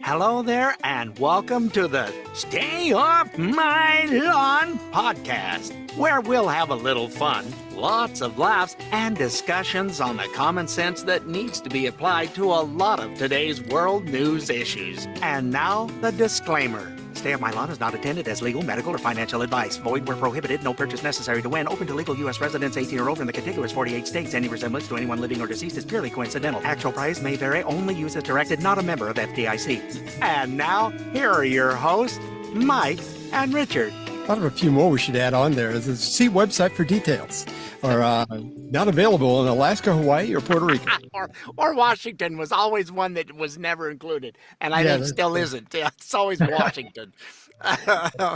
Hello there, and welcome to the Stay Off My Lawn podcast, where we'll have a little fun, lots of laughs, and discussions on the common sense that needs to be applied to a lot of today's world news issues. And now, the disclaimer. Stay Off My Lawn is not intended as legal, medical, or financial advice. Void where prohibited. No purchase necessary to win. Open to legal U.S. residents 18 or over in the contiguous 48 states. Any resemblance to anyone living or deceased is purely coincidental. Actual price may vary. Only use as directed. Not a member of FDIC. And now, here are your hosts, Mike and Richard. I thought of a few more we should add on there. See website for details. Or not available in Alaska, Hawaii, or Puerto Rico. or Washington was always one that was never included, and I think still isn't. Yeah, it's always Washington.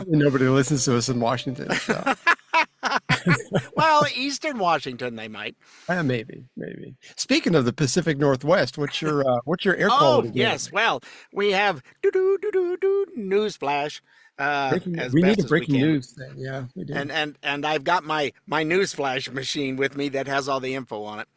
Nobody listens to us in Washington. So. Well, Eastern Washington, they might. Maybe. Speaking of the Pacific Northwest, what's your air quality? Oh, yes. Well, we have newsflash. We need a breaking news thing. Yeah, we do. And I've got my newsflash machine with me that has all the info on it.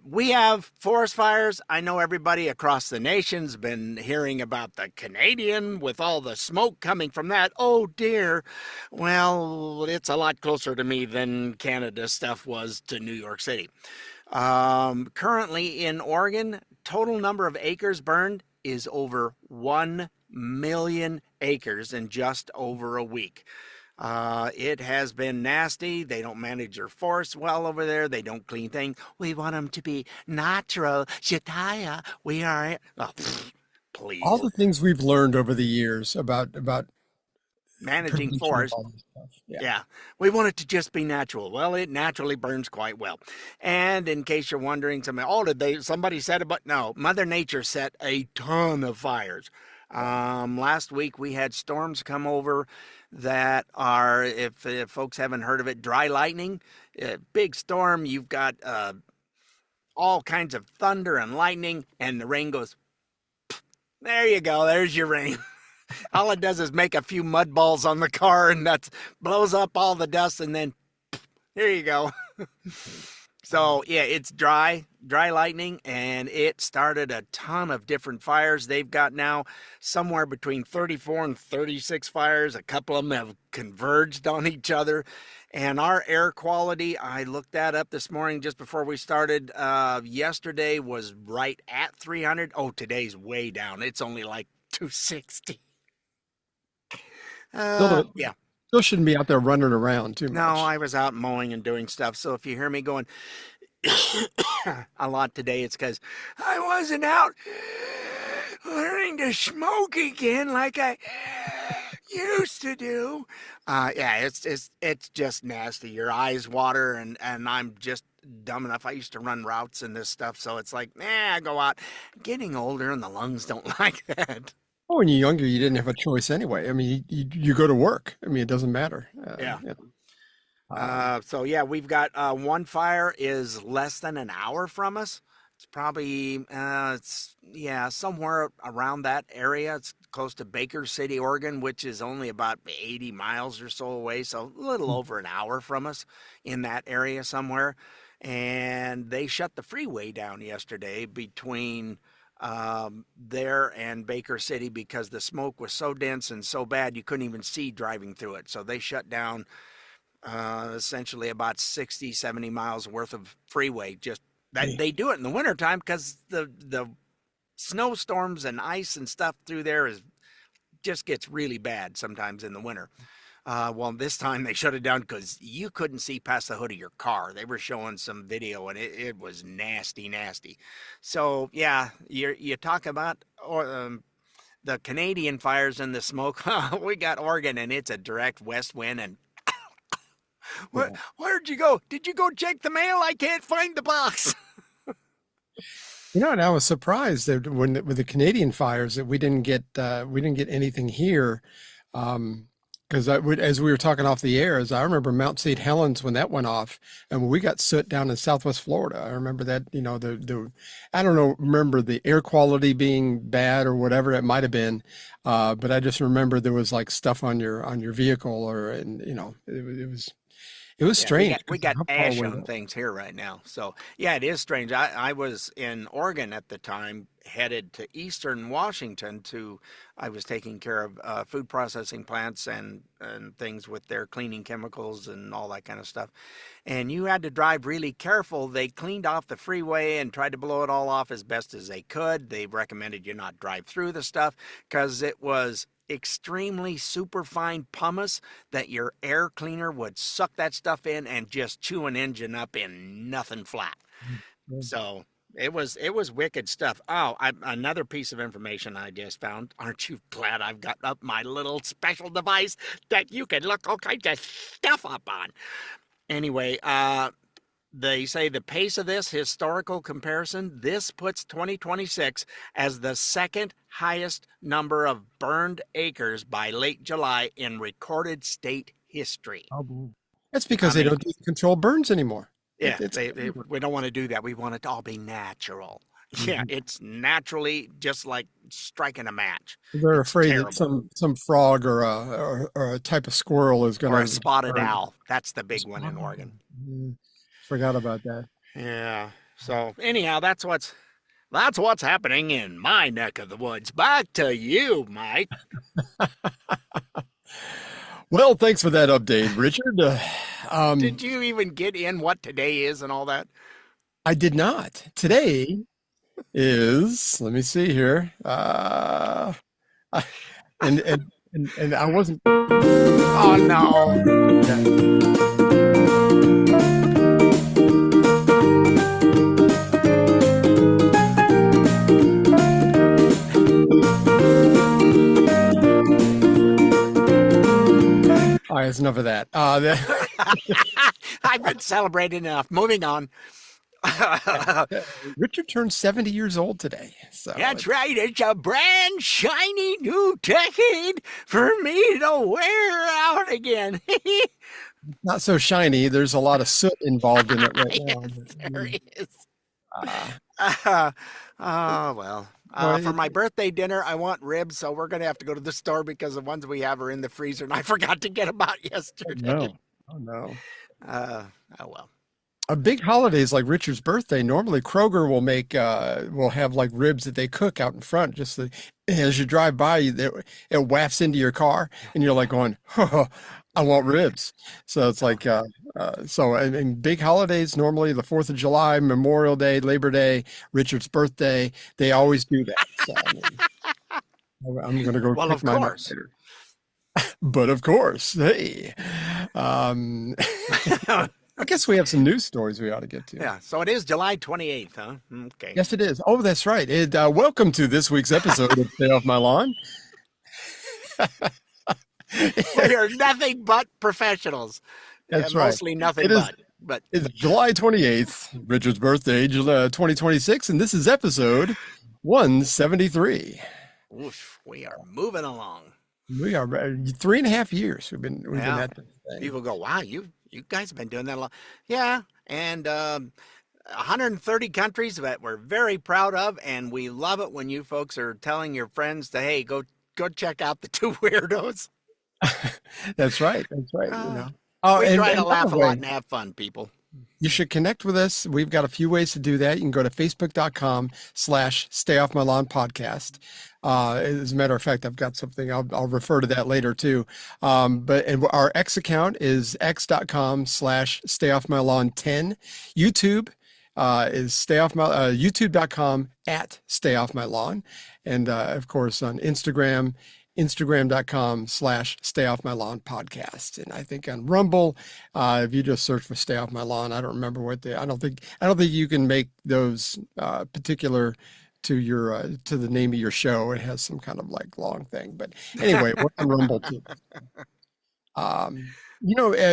We have forest fires. I know everybody across the nation's been hearing about the Canadian with all the smoke coming from that. Oh dear. Well, it's a lot closer to me than Canada stuff was to New York City. Currently in Oregon, total number of acres burned is over 1 million acres in just over a week. It has been nasty. They don't manage their forests well over there. They don't clean things. We want them to be natural. Shataya. We are. Oh, please. All the things we've learned over the years about managing forests. Yeah. We want it to just be natural. Well, it naturally burns quite well. And in case you're wondering, somebody said about, no, Mother Nature set a ton of fires. Last week we had storms come over that are, if folks haven't heard of it, dry lightning. Big storm, you've got all kinds of thunder and lightning, and the rain goes, there you go, there's your rain. All it does is make a few mud balls on the car, and that blows up all the dust, and then here you go. So yeah, it's dry lightning, and it started a ton of different fires. They've got now somewhere between 34 and 36 fires. A couple of them have converged on each other. And our air quality, I looked that up this morning just before we started. Yesterday was right at 300. Oh, today's way down. It's only like 260. Yeah. Still shouldn't be out there running around too much. No, I was out mowing and doing stuff. So if you hear me going a lot today, it's because I wasn't out learning to smoke again like I used to do. Yeah, it's just nasty. Your eyes water, and I'm just dumb enough. I used to run routes and this stuff, so it's like, I go out. Getting older, and the lungs don't like that. Oh, when you're younger, you didn't have a choice anyway. I mean, you go to work. I mean, it doesn't matter. So yeah, we've got one fire is less than an hour from us. It's probably somewhere around that area. It's close to Baker City, Oregon, which is only about 80 miles or so away. So a little over an hour from us in that area somewhere. And they shut the freeway down yesterday between there and Baker City because the smoke was so dense and so bad you couldn't even see driving through it. So they shut down essentially about 60, 70 miles worth of freeway. Just that they do it in the wintertime because the snowstorms and ice and stuff through there just gets really bad sometimes in the winter. Well, this time they shut it down because you couldn't see past the hood of your car. They were showing some video, and it was nasty. So, yeah, you talk about the Canadian fires and the smoke. We got Oregon, and it's a direct west wind. And where'd you go? Did you go check the mail? I can't find the box. And I was surprised that with the Canadian fires that we didn't get anything here. Because as we were talking off the air, I remember Mount St. Helens when that went off, and when we got soot down in Southwest Florida, I remember that. I don't remember the air quality being bad or whatever it might have been, but I just remember there was like stuff on your vehicle, it It was Yeah, we strange got we because got how far ash away on that. things here right now. So yeah, it is strange. I was in Oregon at the time, headed to Eastern Washington to. I was taking care of food processing plants and things with their cleaning chemicals and all that kind of stuff. And you had to drive really careful. They cleaned off the freeway and tried to blow it all off as best as they could. They recommended you not drive through the stuff because it was extremely superfine pumice that your air cleaner would suck that stuff in and just chew an engine up in nothing flat. So it was wicked stuff. Oh, another piece of information I just found. Aren't you glad I've got up my little special device that you can look all kinds of stuff up on? Anyway, they say the pace of this historical comparison, this puts 2026 as the second highest number of burned acres by late July in recorded state history. Oh, boy. That's I because they mean, don't do control burns anymore. yeah, It's we don't want to do that. We want it to all be natural. Yeah, Mhm. it's naturally just like striking a match. They're It's afraid that terrible. some frog or a type of squirrel is Or a going to spotted burn. owl. That's the big one in Oregon. Mm, forgot about that. Yeah. So anyhow, that's what's happening in my neck of the woods. Back to you, Mike. Well, thanks for that update, Richard. Did you even get in what today is and all that? I did not. Today is, let me see here. I- and I wasn't. Oh no. Yeah. All right, it's enough of that. I've been celebrating enough. Moving on. Richard turned 70 years old today. So That's right. It's a brand shiny new decade for me to wear out again. not so shiny. There's a lot of soot involved in it right now. Yes, there is. Uh, Uh, oh well. well, For my birthday dinner, I want ribs, so we're gonna have to go to the store because the ones we have are in the freezer, and I forgot to get them out oh yesterday. no. Oh no. Uh, oh well. Big holidays like Richard's birthday, normally Kroger will have like ribs that they cook out in front. Just as you drive by, it wafts into your car, and you're like going, oh, "I want ribs." So it's like, and big holidays normally the 4th of July, Memorial Day, Labor Day, Richard's birthday, they always do that. So I mean, I'm gonna go Well, pick of mine up course. later. But of course, hey, um, I guess we have some news stories we ought to get to. Yeah. So it is July 28th, huh? Okay. Yes, it is. Oh, that's right. Welcome to this week's episode of Stay Off My Lawn. We are nothing but professionals. That's right. Mostly nothing It is. but It's July 28th, Richard's birthday, July 2026, and this is episode 173. oof, we are moving along. We are 3.5 years we've been Yeah. at this thing. People go, wow, you guys have been doing that a lot. Yeah. And 130 countries that we're very proud of, and we love it when you folks are telling your friends to, hey, go check out the two weirdos. That's right. That's right. Uh, Oh, we try to by the laugh a way, lot and have fun, people. you should connect with us. We've got a few ways to do that. You can go to facebook.com/Stay Off My Lawn podcast. As a matter of fact, I've got something. I'll refer to that later too. And our X account is x.com/Stay Off My Lawn 10. YouTube is youtube.com/Stay Off My Lawn. And of course on Instagram.com/Stay Off My Lawn podcast. And I think on Rumble, if you just search for Stay Off My Lawn, I don't remember I don't think you can make those particular to the name of your show. It has some kind of like long thing. But anyway, we're on Rumble too.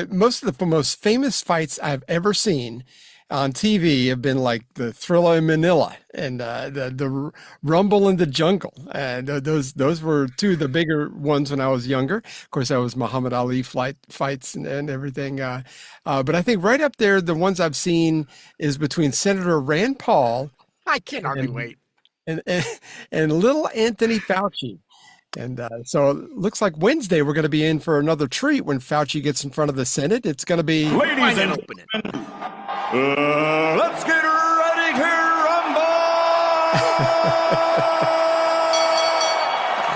Most of the most famous fights I've ever seen on TV have been like the Thriller in Manila and the Rumble in the Jungle. And those were two of the bigger ones when I was younger. Of course, that was Muhammad Ali fights and everything. But I think right up there, the ones I've seen is between Senator Rand Paul I can hardly and wait. and, and, and little Anthony Fauci. And so it looks like Wednesday we're going to be in for another treat when Fauci gets in front of the Senate. It's going to be Ladies and opening. Let's get ready to rumble!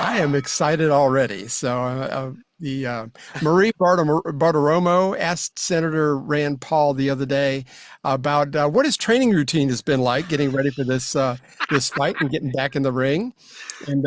I am excited already. So Marie Bartiromo asked Senator Rand Paul the other day about what his training routine has been like getting ready for this fight and getting back in the ring. And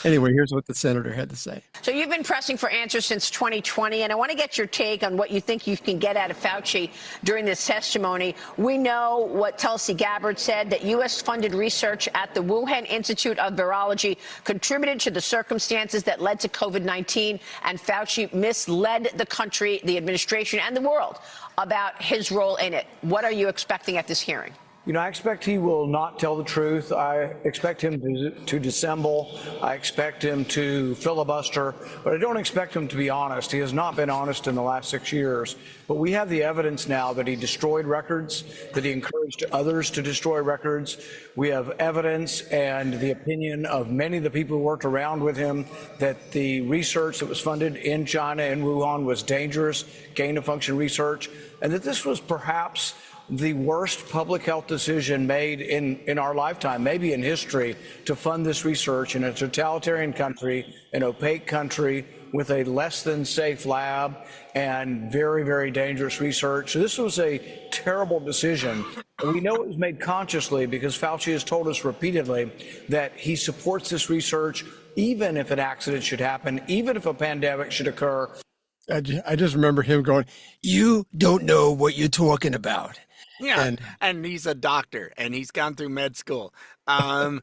anyway, here's what the senator had to say. So you've been pressing for answers since 2020, and I want to get your take on what you think you can get out of Fauci during this testimony. We know what Tulsi Gabbard said, that U.S.-funded research at the Wuhan Institute of Virology contributed to the circumstances that led to COVID-19, and Fauci misled the country, the administration, and the world about his role in it. What are you expecting at this hearing? You know, I expect he will not tell the truth. I expect him to dissemble. I expect him to filibuster, but I don't expect him to be honest. He has not been honest in the last 6 years. But we have the evidence now that he destroyed records, that he encouraged others to destroy records. We have evidence and the opinion of many of the people who worked around with him that the research that was funded in China and Wuhan was dangerous, gain-of-function research, and that this was perhaps the worst public health decision made in our lifetime, maybe in history, to fund this research in a totalitarian country, an opaque country with a less than safe lab and very, very dangerous research. So this was a terrible decision. And we know it was made consciously because Fauci has told us repeatedly that he supports this research, even if an accident should happen, even if a pandemic should occur. I just remember him going, "You don't know what you're talking about." Yeah, and he's a doctor, and he's gone through med school. I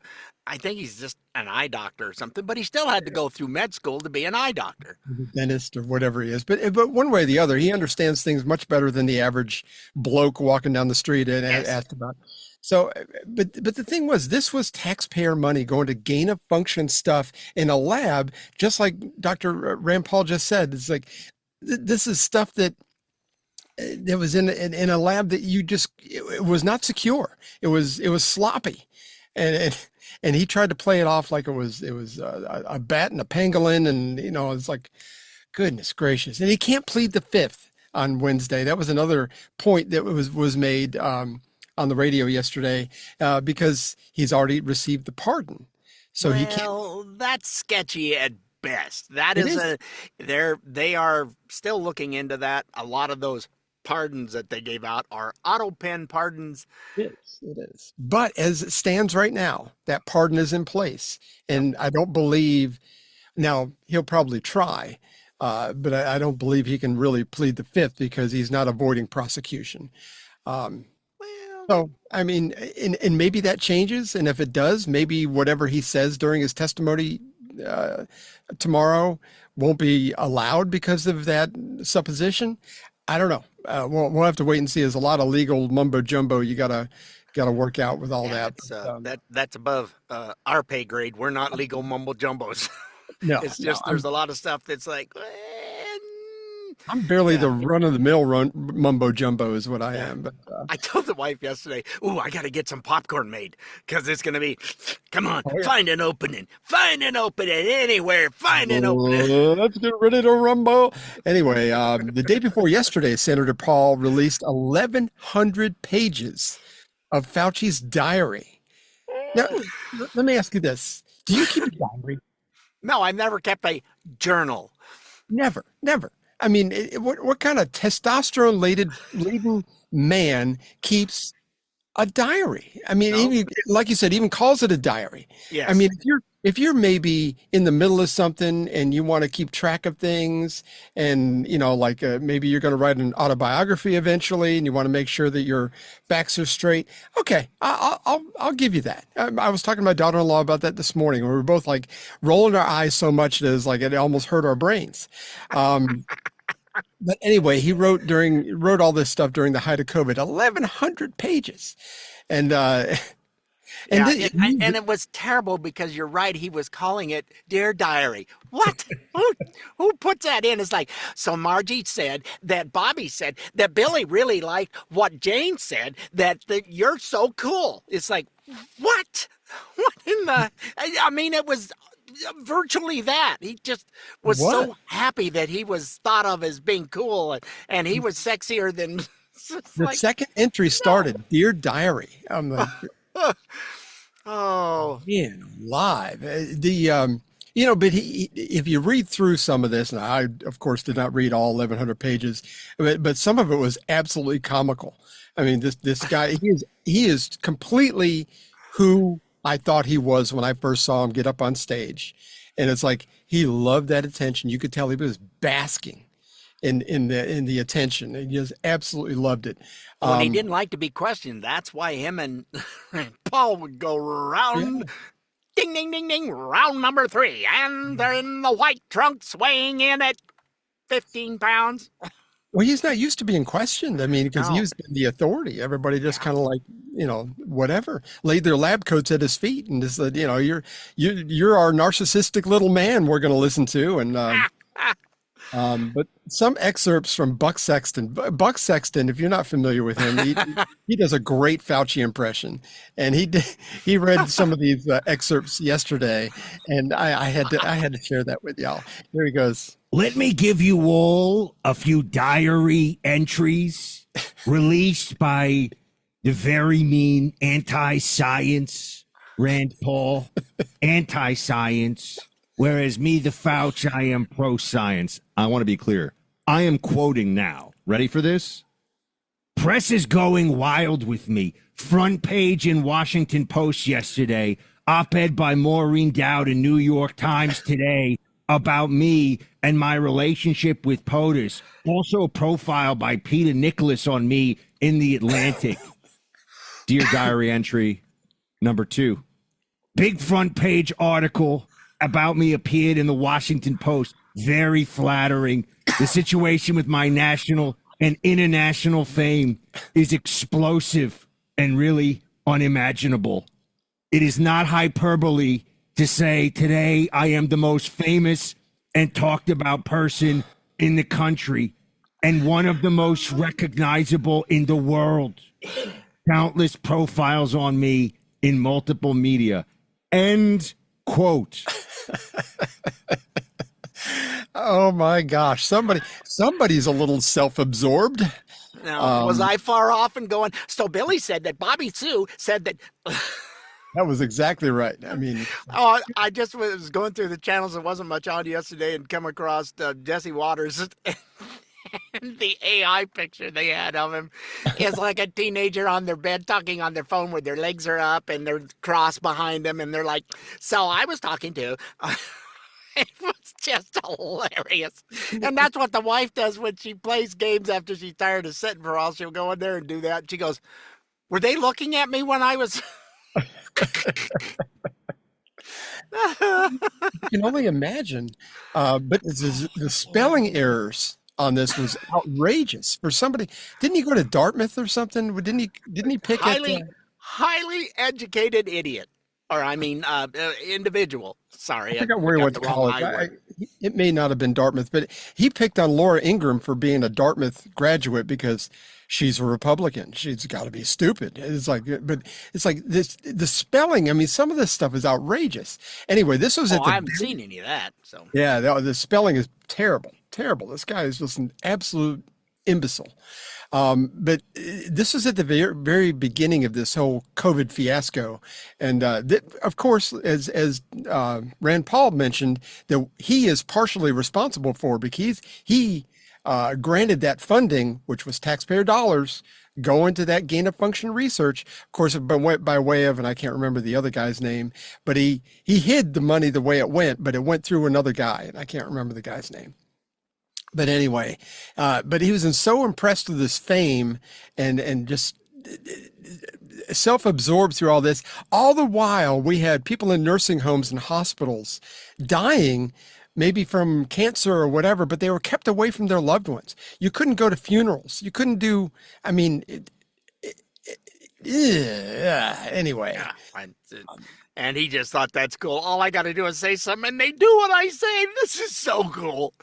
think he's just an eye doctor or something, but he still had to go through med school to be an eye doctor. Dentist or whatever he is. But one way or the other, he understands things much better than the average bloke walking down the street and asked about. So, but the thing was, this was taxpayer money going to gain-of-function stuff in a lab, just like Dr. Rand Paul just said. It's like, this is stuff that was in a lab that it was not secure. It was sloppy, and he tried to play it off like it was a bat and a pangolin, and it's like, goodness gracious. And he can't plead the fifth on Wednesday. That was another point that was made on the radio yesterday because he's already received the pardon, so he can't. Well, that's sketchy at best. That is they are still looking into that. A lot of those pardons that they gave out are auto pen pardons. It is. But as it stands right now, that pardon is in place. And I don't believe, now he'll probably try, but I don't believe he can really plead the fifth because he's not avoiding prosecution. So, I mean, and maybe that changes. And if it does, maybe whatever he says during his testimony tomorrow won't be allowed because of that supposition. I don't know. We'll have to wait and see. There's a lot of legal mumbo jumbo you gotta work out with all that. That's above our pay grade. We're not legal mumbo jumbos. No, it's just there's a lot of stuff that's like. I'm barely the run-of-the-mill mumbo jumbo is what I am. But I told the wife yesterday, "Ooh, I got to get some popcorn made because it's going to be, come on, find an opening anywhere, find an opening." Let's get ready to rumble. Anyway, the day before yesterday, Senator Paul released 1,100 pages of Fauci's diary. Now, let me ask you this. Do you keep a diary? No, I've never kept a journal. Never. I mean, what kind of testosterone-laden man keeps a diary? I mean, even, like you said, even calls it a diary. Yes. I mean, if you're maybe in the middle of something and you want to keep track of things, and like maybe you're going to write an autobiography eventually, and you want to make sure that your facts are straight. Okay, I'll give you that. I was talking to my daughter-in-law about that this morning. We were both like rolling our eyes so much that it almost hurt our brains. But anyway, he wrote all this stuff during the height of COVID, 1,100 pages, and it was terrible because you're right. He was calling it Dear Diary. What? Who puts that in? It's like, so Margie said that Bobby said that Billy really liked what Jane said, that you're so cool. It's like, what? What in the? I mean, it was virtually that. He just was so happy that he was thought of as being cool, and he was sexier than. The second entry started, Dear Diary. I'm like, oh man, live. But if you read through some of this, and I, of course, did not read all 1,100 pages, but some of it was absolutely comical. I mean, this guy, he is completely who I thought he was when I first saw him get up on stage. And it's like, he loved that attention. You could tell he was basking in the attention. He just absolutely loved it. When he didn't like to be questioned, that's why him and Paul would go round. Yeah. Ding, ding, ding, ding, round number 3. And they're in the white trunks weighing in at 15 pounds. Well, he's not used to being questioned. I mean, because he was the authority. Everybody just kind of like, whatever, laid their lab coats at his feet and just said, you're our narcissistic little man we're going to listen to. And, but some excerpts from Buck Sexton. Buck Sexton, if you're not familiar with him, he does a great Fauci impression, and he read some of these excerpts yesterday, and I had to share that with y'all. Here he goes. Let me give you all a few diary entries released by the very mean anti-science Rand Paul, anti-science. Whereas me, the Fauci, I am pro-science. I want to be clear. I am quoting now. Ready for this? Press is going wild with me. Front page in Washington Post yesterday. Op-ed by Maureen Dowd in New York Times today about me and my relationship with POTUS. Also a profile by Peter Nicholas on me in The Atlantic. Dear Diary entry number 2. Big front page article about me appeared in the Washington Post. Very flattering. The situation with my national and international fame is explosive and really unimaginable. It is not hyperbole to say today I am the most famous and talked about person in the country and one of the most recognizable in the world. Countless profiles on me in multiple media. End quote. Oh my gosh. Somebody's a little self-absorbed. Now, was I far off and going? So Billy said that Bobby Sue said that. That was exactly right. I mean, I just was going through the channels. There wasn't much on yesterday and come across Jesse Waters. And the AI picture they had of him is like a teenager on their bed talking on their phone with their legs are up and they're crossed behind them. And they're like, so I was talking to. It was just hilarious. And that's what the wife does when she plays games after she's tired of sitting for a while. She'll go in there and do that. And she goes, were they looking at me when I was... You can only imagine. But the spelling errors on this was outrageous for somebody. Didn't he go to Dartmouth or something? Didn't he pick highly educated idiot, or I mean, individual. Sorry, I forgot where he went to college. It may not have been Dartmouth, but he picked on Laura Ingraham for being a Dartmouth graduate because she's a Republican. She's got to be stupid. It's like, but it's like this, the spelling. I mean, some of this stuff is outrageous. Anyway, this was I haven't seen any of that. So yeah, the spelling is terrible. This guy is just an absolute imbecile. But this was at the very, very beginning of this whole COVID fiasco. And of course, as Rand Paul mentioned, that he is partially responsible for because he granted that funding, which was taxpayer dollars, go into that gain of function research. Of course, it went by way of, and I can't remember the other guy's name, but he hid the money the way it went, but it went through another guy, and I can't remember the guy's name. But anyway, but he was so impressed with his fame and just self-absorbed through all this. All the while, we had people in nursing homes and hospitals dying, maybe from cancer or whatever, but they were kept away from their loved ones. You couldn't go to funerals. You couldn't do, I mean, anyway. Yeah, and he just thought that's cool. All I got to do is say something and they do what I say. This is so cool.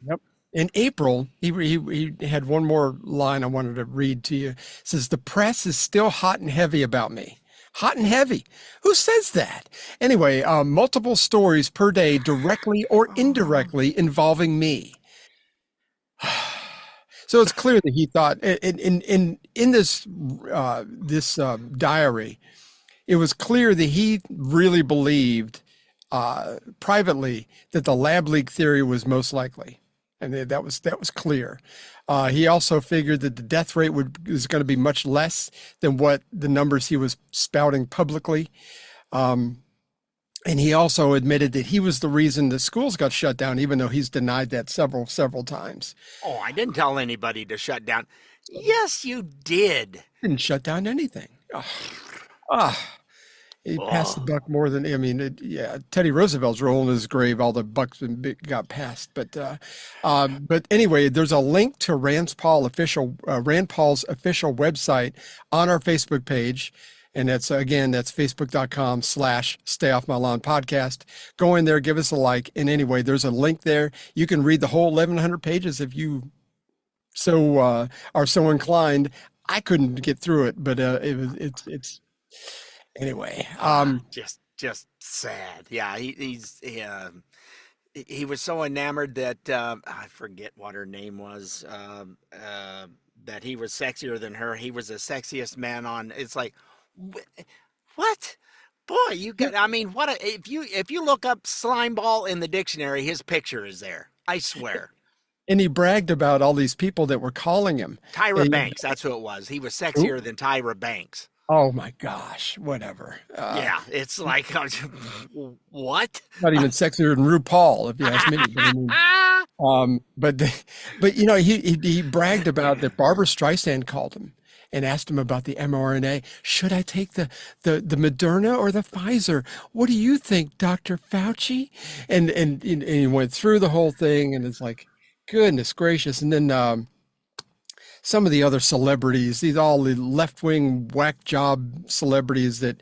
Yep. In April, he had one more line I wanted to read to you. It says, the press is still hot and heavy about me. Hot and heavy. Who says that? Anyway, multiple stories per day, directly or indirectly involving me. So it's clear that he thought in this diary, it was clear that he really believed privately that the lab leak theory was most likely, and that was clear. He also figured that the death rate was going to be much less than what the numbers he was spouting publicly. And he also admitted that he was the reason the schools got shut down, even though he's denied that several times. Oh, I didn't tell anybody to shut down. Yes, you did. Didn't shut down anything. He passed the buck more than, I mean, yeah, Teddy Roosevelt's rolling in his grave. All the bucks got passed. But anyway, there's a link to Rand Paul's official website on our Facebook page. And that's facebook.com/stayoffmylawn-podcast. Go in there, give us a like. And anyway, there's a link there. You can read the whole 1,100 pages if you are so inclined. I couldn't get through it, but it's anyway. Just sad. Yeah, he was so enamored that I forget what her name was. That he was sexier than her. He was the sexiest man on. It's like, what? Boy, you got. I mean, if you look up slime ball in the dictionary, his picture is there. I swear. And he bragged about all these people that were calling him. Tyra Banks, that's who it was. He was sexier than Tyra Banks. Oh my gosh, whatever. Yeah, it's like, what? Not even sexier than RuPaul, if you ask me. But you know, he bragged about that Barbara Streisand called him and asked him about the mRNA. Should I take the Moderna or the Pfizer? What do you think, Dr. Fauci? And he went through the whole thing, and it's like, goodness gracious. And then some of the other celebrities, all the left-wing whack job celebrities that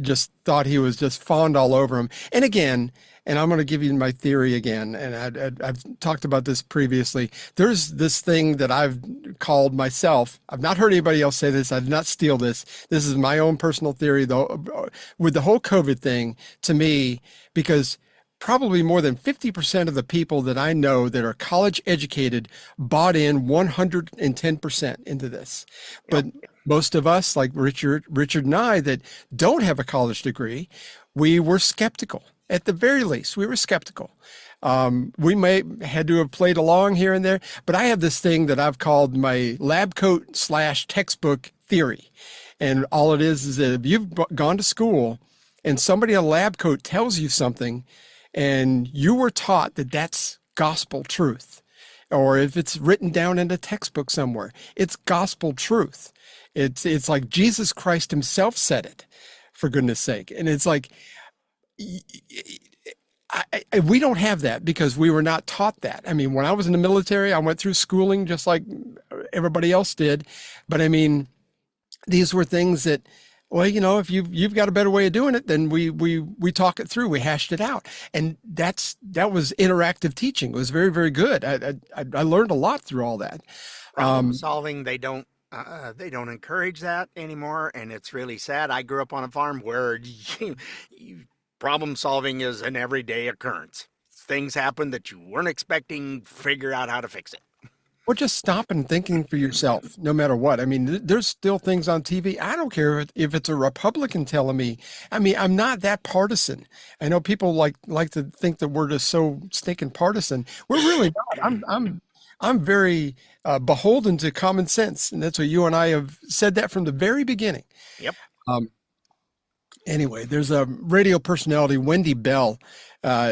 just thought he was just fawned all over him. And again, and I'm going to give you my theory again, and I've talked about this previously. There's this thing that I've called myself. I've not heard anybody else say this. I did not steal this. This is my own personal theory, though, with the whole COVID thing, to me, because probably more than 50% of the people that I know that are college educated bought in 110% into this. But most of us, like Richard and I, that don't have a college degree, we were skeptical. At the very least, we were skeptical. We may had to have played along here and there, but I have this thing that I've called my lab coat / textbook theory. And all it is that if you've gone to school and somebody in a lab coat tells you something and you were taught that that's gospel truth, or if it's written down in a textbook somewhere, it's gospel truth. It's like Jesus Christ himself said it, for goodness sake. And it's like, we don't have that because we were not taught that. I mean, when I was in the military, I went through schooling just like everybody else did. But I mean, these were things that, well, you know, if you've got a better way of doing it, then we talk it through, we hashed it out. And that was interactive teaching. It was very, very good. I learned a lot through all that. Problem solving, they don't encourage that anymore, and it's really sad. I grew up on a farm where problem solving is an everyday occurrence. Things happen that you weren't expecting, figure out how to fix it. Or just stop and thinking for yourself, no matter what. I mean, there's still things on TV. I don't care if it's a Republican telling me. I mean, I'm not that partisan. I know people like to think that we're just so stinking partisan. We're really not. I'm very beholden to common sense, and that's what you and I have said that from the very beginning. Yep. Anyway, there's a radio personality, Wendy Bell.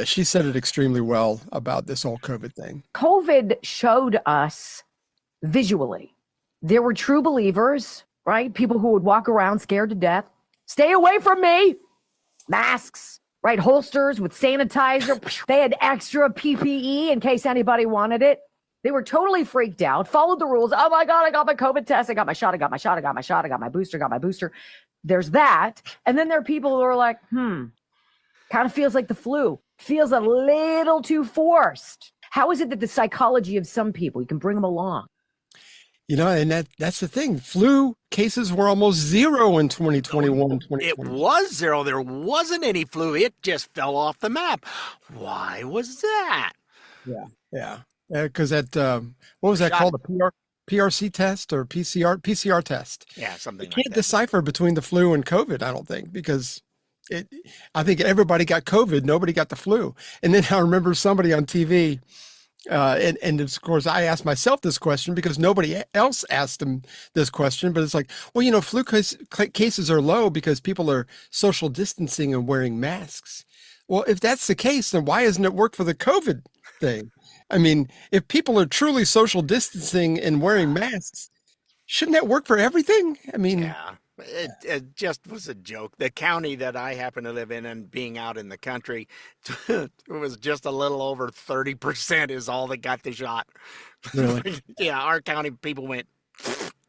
She said it extremely well about this whole COVID thing. COVID showed us visually. There were true believers, right? People who would walk around scared to death. Stay away from me. Masks, right? Holsters with sanitizer. They had extra PPE in case anybody wanted it. They were totally freaked out, followed the rules. Oh my God, I got my COVID test. I got my shot. I got my shot. I got my shot. I got my booster. There's that. And then there are people who are like, kind of feels like the flu. Feels a little too forced. How is it that the psychology of some people, you can bring them along? And that's the thing. Flu cases were almost zero in 2021, It 2020. was zero. There wasn't any flu. It just fell off the map. Why was that? Yeah. Yeah. Because what was that Shot. called? A PRC test or PCR test. Yeah, You something like can't that. decipher between the flu and COVID, I don't think, because I think everybody got COVID, nobody got the flu. And then I remember somebody on TV, and of course I asked myself this question because nobody else asked them this question, but it's like, well, flu cases are low because people are social distancing and wearing masks. Well, if that's the case, then why hasn't it worked for the COVID thing? I mean, if people are truly social distancing and wearing masks, shouldn't that work for everything? I mean, Yeah, it just was a joke. The county that I happen to live in and being out in the country, it was just a little over 30% is all that got the shot. really. Yeah, our county people went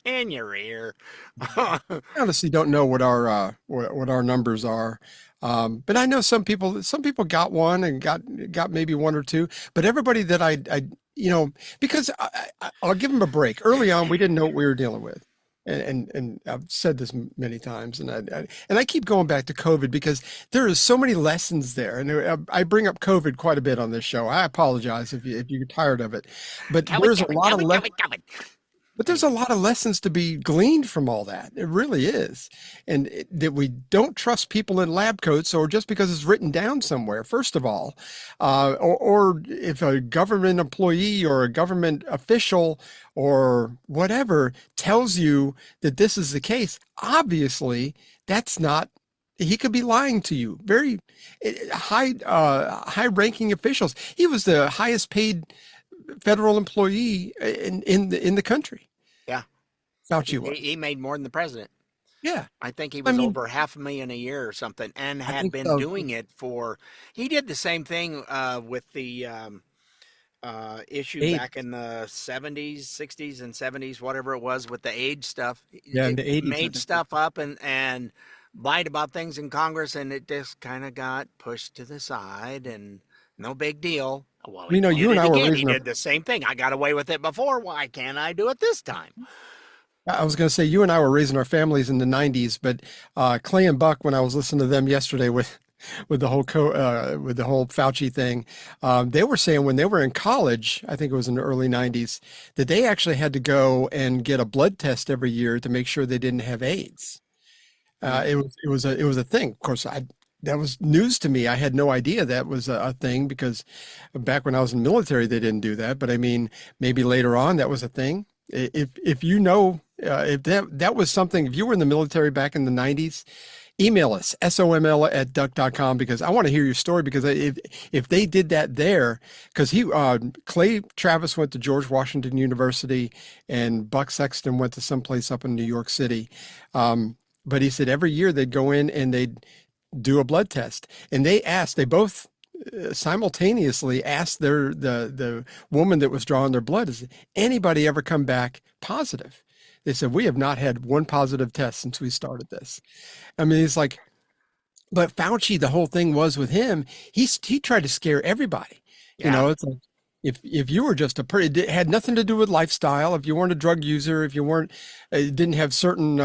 in your ear. I honestly don't know what our numbers are. But I know some people got one and got maybe one or two, but everybody that because I'll give them a break. Early on, we didn't know what we were dealing with. And I've said this many times, and I keep going back to COVID because there is so many lessons there, and I bring up COVID quite a bit on this show. I apologize if you're tired of it, but there's a lot of but there's a lot of lessons to be gleaned from all that. It really is. And that we don't trust people in lab coats or just because it's written down somewhere, first of all, or if a government employee or a government official or whatever tells you that this is the case, obviously that's not, he could be lying to you. Very high ranking officials. He was the highest paid federal employee in the country. Yeah, Fauci was. he made more than the president. Yeah. I think he I was mean, over $500,000 a year or something, and I had think been so. doing it for. He did the same thing with the issue AIDS. back in the 70s, 60s, and 70s, whatever it was with the AIDS stuff. Yeah, in It the 80s. I made think. stuff up and lied about things in Congress, and it just kind of got pushed to the side, and no big deal. Well, he did You and it I were again. He raising our, did the same thing. I got away with it before. Why can't I do it this time? I was going to say, you and I were raising our families in the 90s, but Clay and Buck, when I was listening to them yesterday with the whole with the whole Fauci thing, they were saying when they were in college, I think it was in the early 90s, that they actually had to go and get a blood test every year to make sure they didn't have AIDS. It was a thing. Of course, that was news to me. I had no idea that was a thing because back when I was in the military, they didn't do that. But I mean, maybe later on that was a thing. If you know, if that was something, if you were in the military back in the 90s, email us, soml@duck.com, because I want to hear your story, because if they did that there, because Clay Travis went to George Washington University and Buck Sexton went to someplace up in New York City. But he said every year they'd go in and they'd do a blood test, and they both simultaneously asked the woman that was drawing their blood, "Has anybody ever come back positive?" They said, "We have not had one positive test since we started this." I mean, it's like, but Fauci, the whole thing was with him, he tried to scare everybody. Yeah. It's like, if you were just it had nothing to do with lifestyle. If you weren't a drug user, if you weren't, didn't have certain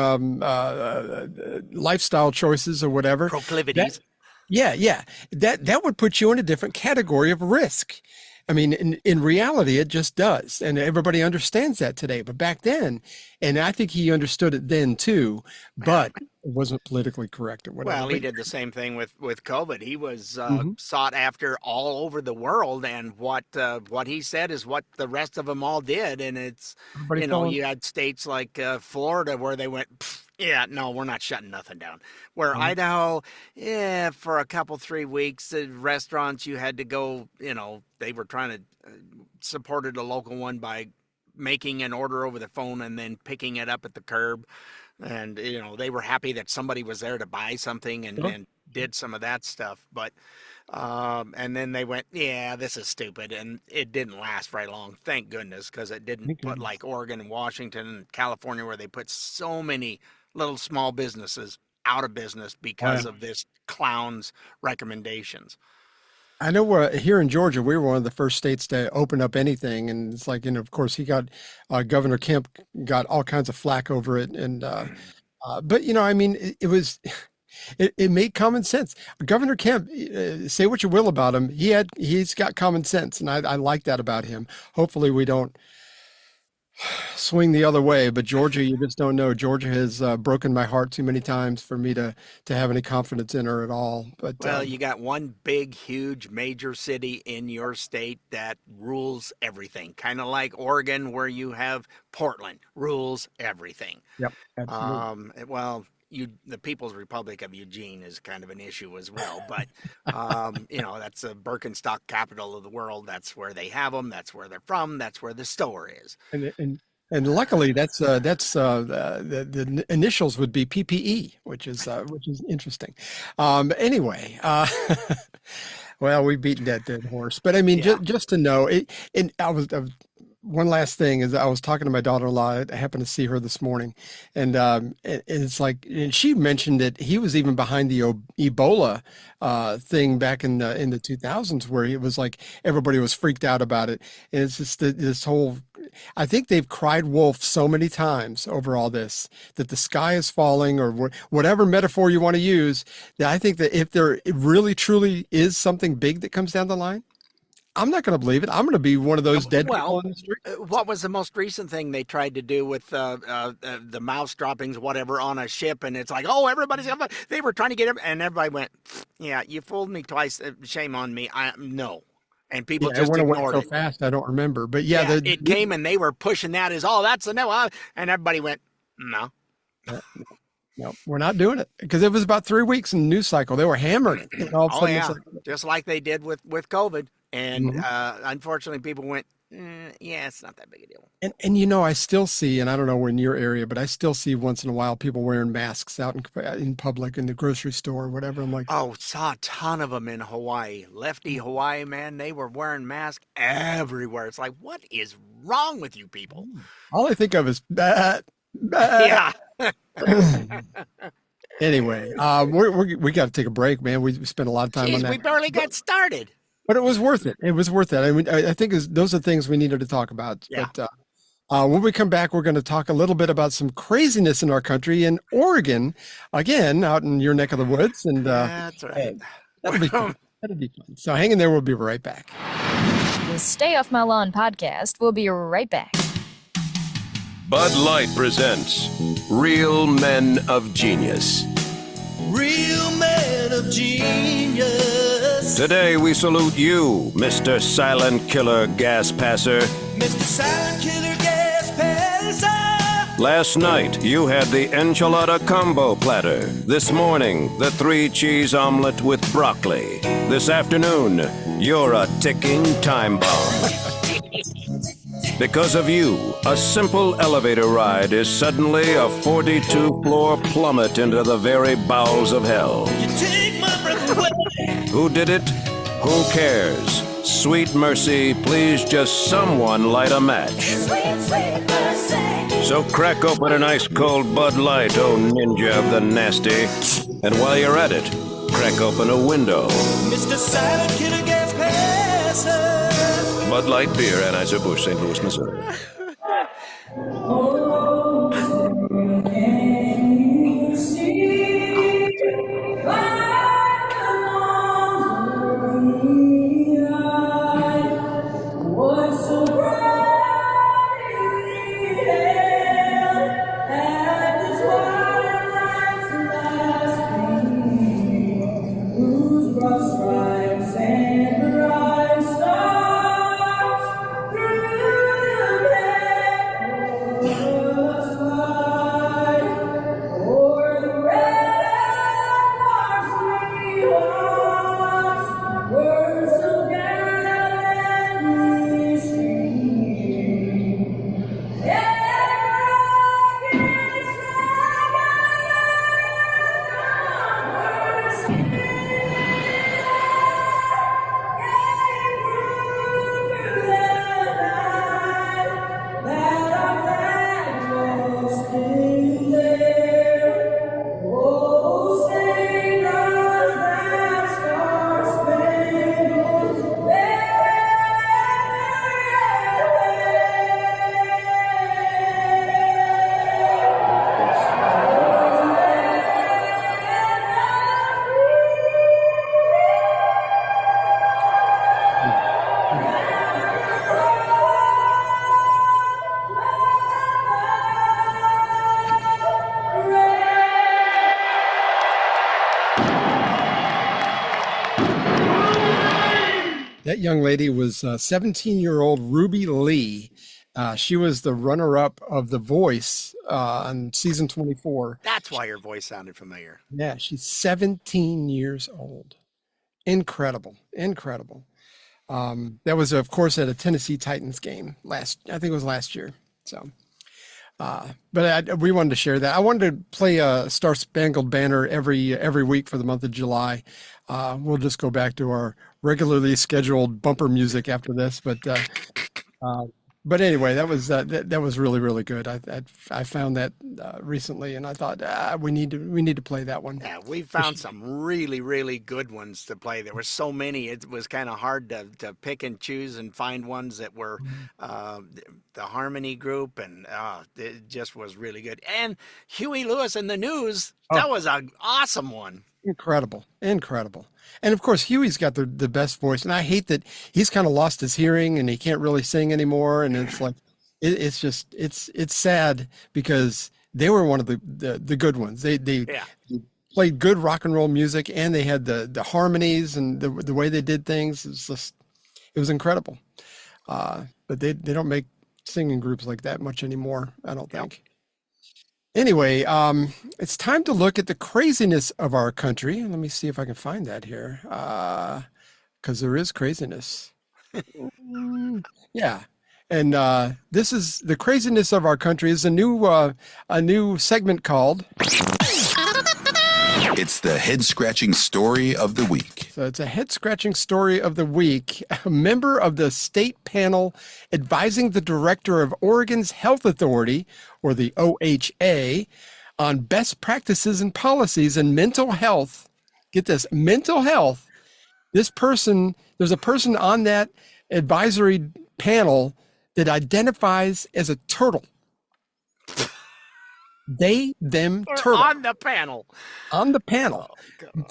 lifestyle choices or whatever, Proclivities. that would put you in a different category of risk. I mean, in reality, it just does. And everybody understands that today. But back then, and I think he understood it then too, but it wasn't politically correct or whatever. Well, he did the same thing with COVID. He was Mhm. sought after all over the world, and what he said is what the rest of them all did. And it's, Everybody followed. you had states like Florida where they went, yeah, no, we're not shutting nothing down. Where Mhm. Idaho, yeah, for a couple 3 weeks, restaurants you had to go. They were trying to supported a local one by making an order over the phone and then picking it up at the curb. And they were happy that somebody was there to buy something, and Sure. then did some of that stuff. But and then they went, yeah, this is stupid, and it didn't last very long, thank goodness, because it didn't Thank put goodness. like Oregon and Washington and California, where they put so many little small businesses out of business because of this clown's recommendations. I know we're here in Georgia. We were one of the first states to open up anything, and it's like, of course, he got Governor Kemp got all kinds of flack over it, and but I mean, it was it made common sense. Governor Kemp, say what you will about him, he's got common sense, and I like that about him. Hopefully, we don't swing the other way, but Georgia, you just don't know. Georgia has broken my heart too many times for me to have any confidence in her at all. But well, you got one big, huge, major city in your state that rules everything, kind of like Oregon, where you have Portland rules everything. yep, absolutely. Well, the People's Republic of Eugene is kind of an issue as well, but that's a Birkenstock capital of the world. That's where they have them. That's where they're from. That's where the store is. And luckily, that's the initials would be PPE, which is interesting. Anyway, well, we beat that dead horse, but I mean, just to know it. And one last thing is I was talking to my daughter-in-law. I happened to see her this morning, and it's like, and she mentioned that he was even behind the Ebola thing back in the 2000s, where it was like everybody was freaked out about it. And it's just this whole. I think they've cried wolf so many times over all this that the sky is falling, or whatever metaphor you want to use. That I think that if there really truly is something big that comes down the line, I'm not going to believe it. I'm going to be one of those dead people in the street. What was the most recent thing they tried to do with the mouse droppings, whatever, on a ship? And it's like, oh, they were trying to get it, and everybody went, yeah, you fooled me twice. Shame on me. No. And people just ignored it. So fast, I don't remember. But it came, and they were pushing that as, oh, that's a no. And everybody went, no. No, we're not doing it, because it was about 3 weeks in the news cycle. They were hammering it. And all of a sudden just like they did with COVID. And unfortunately, people went, yeah, it's not that big a deal. And I still see, and I don't know where in your area, but I still see once in a while people wearing masks out in public, in the grocery store or whatever. I'm like, oh, saw a ton of them in Hawaii. Lefty Hawaii, man, they were wearing masks everywhere. It's like, what is wrong with you people? All I think of is that. Yeah. Anyway, we got to take a break, man. We spent a lot of time on that. We barely got started. But it was worth it. It was worth it. I mean, I think those are things we needed to talk about. Yeah. But when we come back, we're going to talk a little bit about some craziness in our country, in Oregon, again, out in your neck of the woods. And that's right. That'll be fun. That'll be fun. So hang in there. We'll be right back. The Stay Off My Lawn podcast will be right back. Bud Light presents Real Men of Genius. Real men of genius. Today we salute you, Mr. Silent Killer Gas Passer. Mr. Silent Killer Gas Passer. Last night you had the enchilada combo platter. This morning, the 3-cheese omelet with broccoli. This afternoon, you're a ticking time bomb. Because of you, a simple elevator ride is suddenly a 42-floor plummet into the very bowels of hell. You take my breath away. Who did it? Who cares? Sweet mercy, please just someone light a match. Sweet, sweet mercy. So crack open an ice cold Bud Light, oh ninja of the nasty. And while you're at it, crack open a window. Mr. Silent Killer Gas Passer. Bud Light Beer, Anheuser-Busch, St. Louis, Missouri. That young lady was 17-year-old Ruby Lee. She was the runner-up of The Voice on season 24. That's why your voice sounded familiar. Yeah, she's 17 years old. Incredible, incredible. That was, of course, at a Tennessee Titans game I think it was last year. So, but we wanted to share that. I wanted to play a Star Spangled Banner every week for the month of July. We'll just go back to our regularly scheduled bumper music after this, but anyway, that was really, really good. I found that recently, and I thought we need to play that one. Yeah, we found some really, really good ones to play. There were so many; it was kind of hard to pick and choose and find ones that were the Harmony Group, and it just was really good. And Huey Lewis and the News, that was an awesome one. Incredible. And of course, Huey's got the best voice. And I hate that he's kind of lost his hearing and he can't really sing anymore. And it's like, it's sad because they were one of the good ones. They played good rock and roll music, and they had the harmonies and the way they did things. It was incredible. But they don't make singing groups like that much anymore, I don't think. Anyway, it's time to look at the craziness of our country. Let me see if I can find that here, because there is craziness. Yeah, and this is the craziness of our country is a new segment called. It's the head-scratching story of the week. So it's a head-scratching story of the week. A member of the state panel advising the director of Oregon's Health Authority, or the OHA, on best practices and policies in mental health. Get this, mental health. There's a person on that advisory panel that identifies as a turtle. They, them, turtle. On the panel.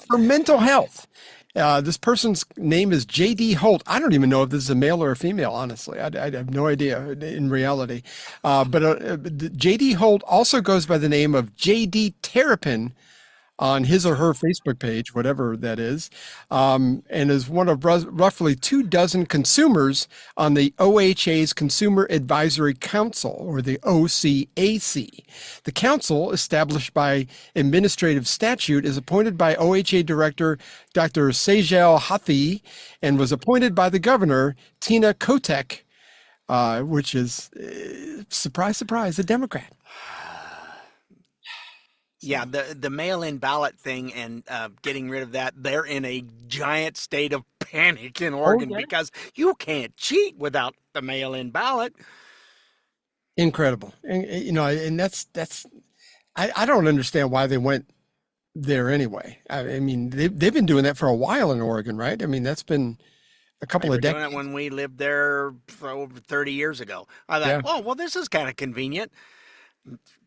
For mental health. This person's name is J.D. Holt. I don't even know if this is a male or a female, honestly. I have no idea in reality. But J.D. Holt also goes by the name of J.D. Terrapin on his or her Facebook page, whatever that is, and is one of roughly 24 consumers on the OHA's Consumer Advisory Council, or the OCAC. The council, established by administrative statute, is appointed by OHA Director Dr. Sejal Hathi and was appointed by the governor, Tina Kotek, which is, surprise, surprise, a Democrat. Yeah, the mail-in ballot thing and getting rid of that, they're in a giant state of panic in Oregon because you can't cheat without the mail-in ballot. Incredible. And, and that's I don't understand why they went there anyway. I mean, they've been doing that for a while in Oregon, right? I mean, that's been a couple of decades. Doing it when we lived there for over 30 years ago. I thought, oh, well, this is kind of convenient.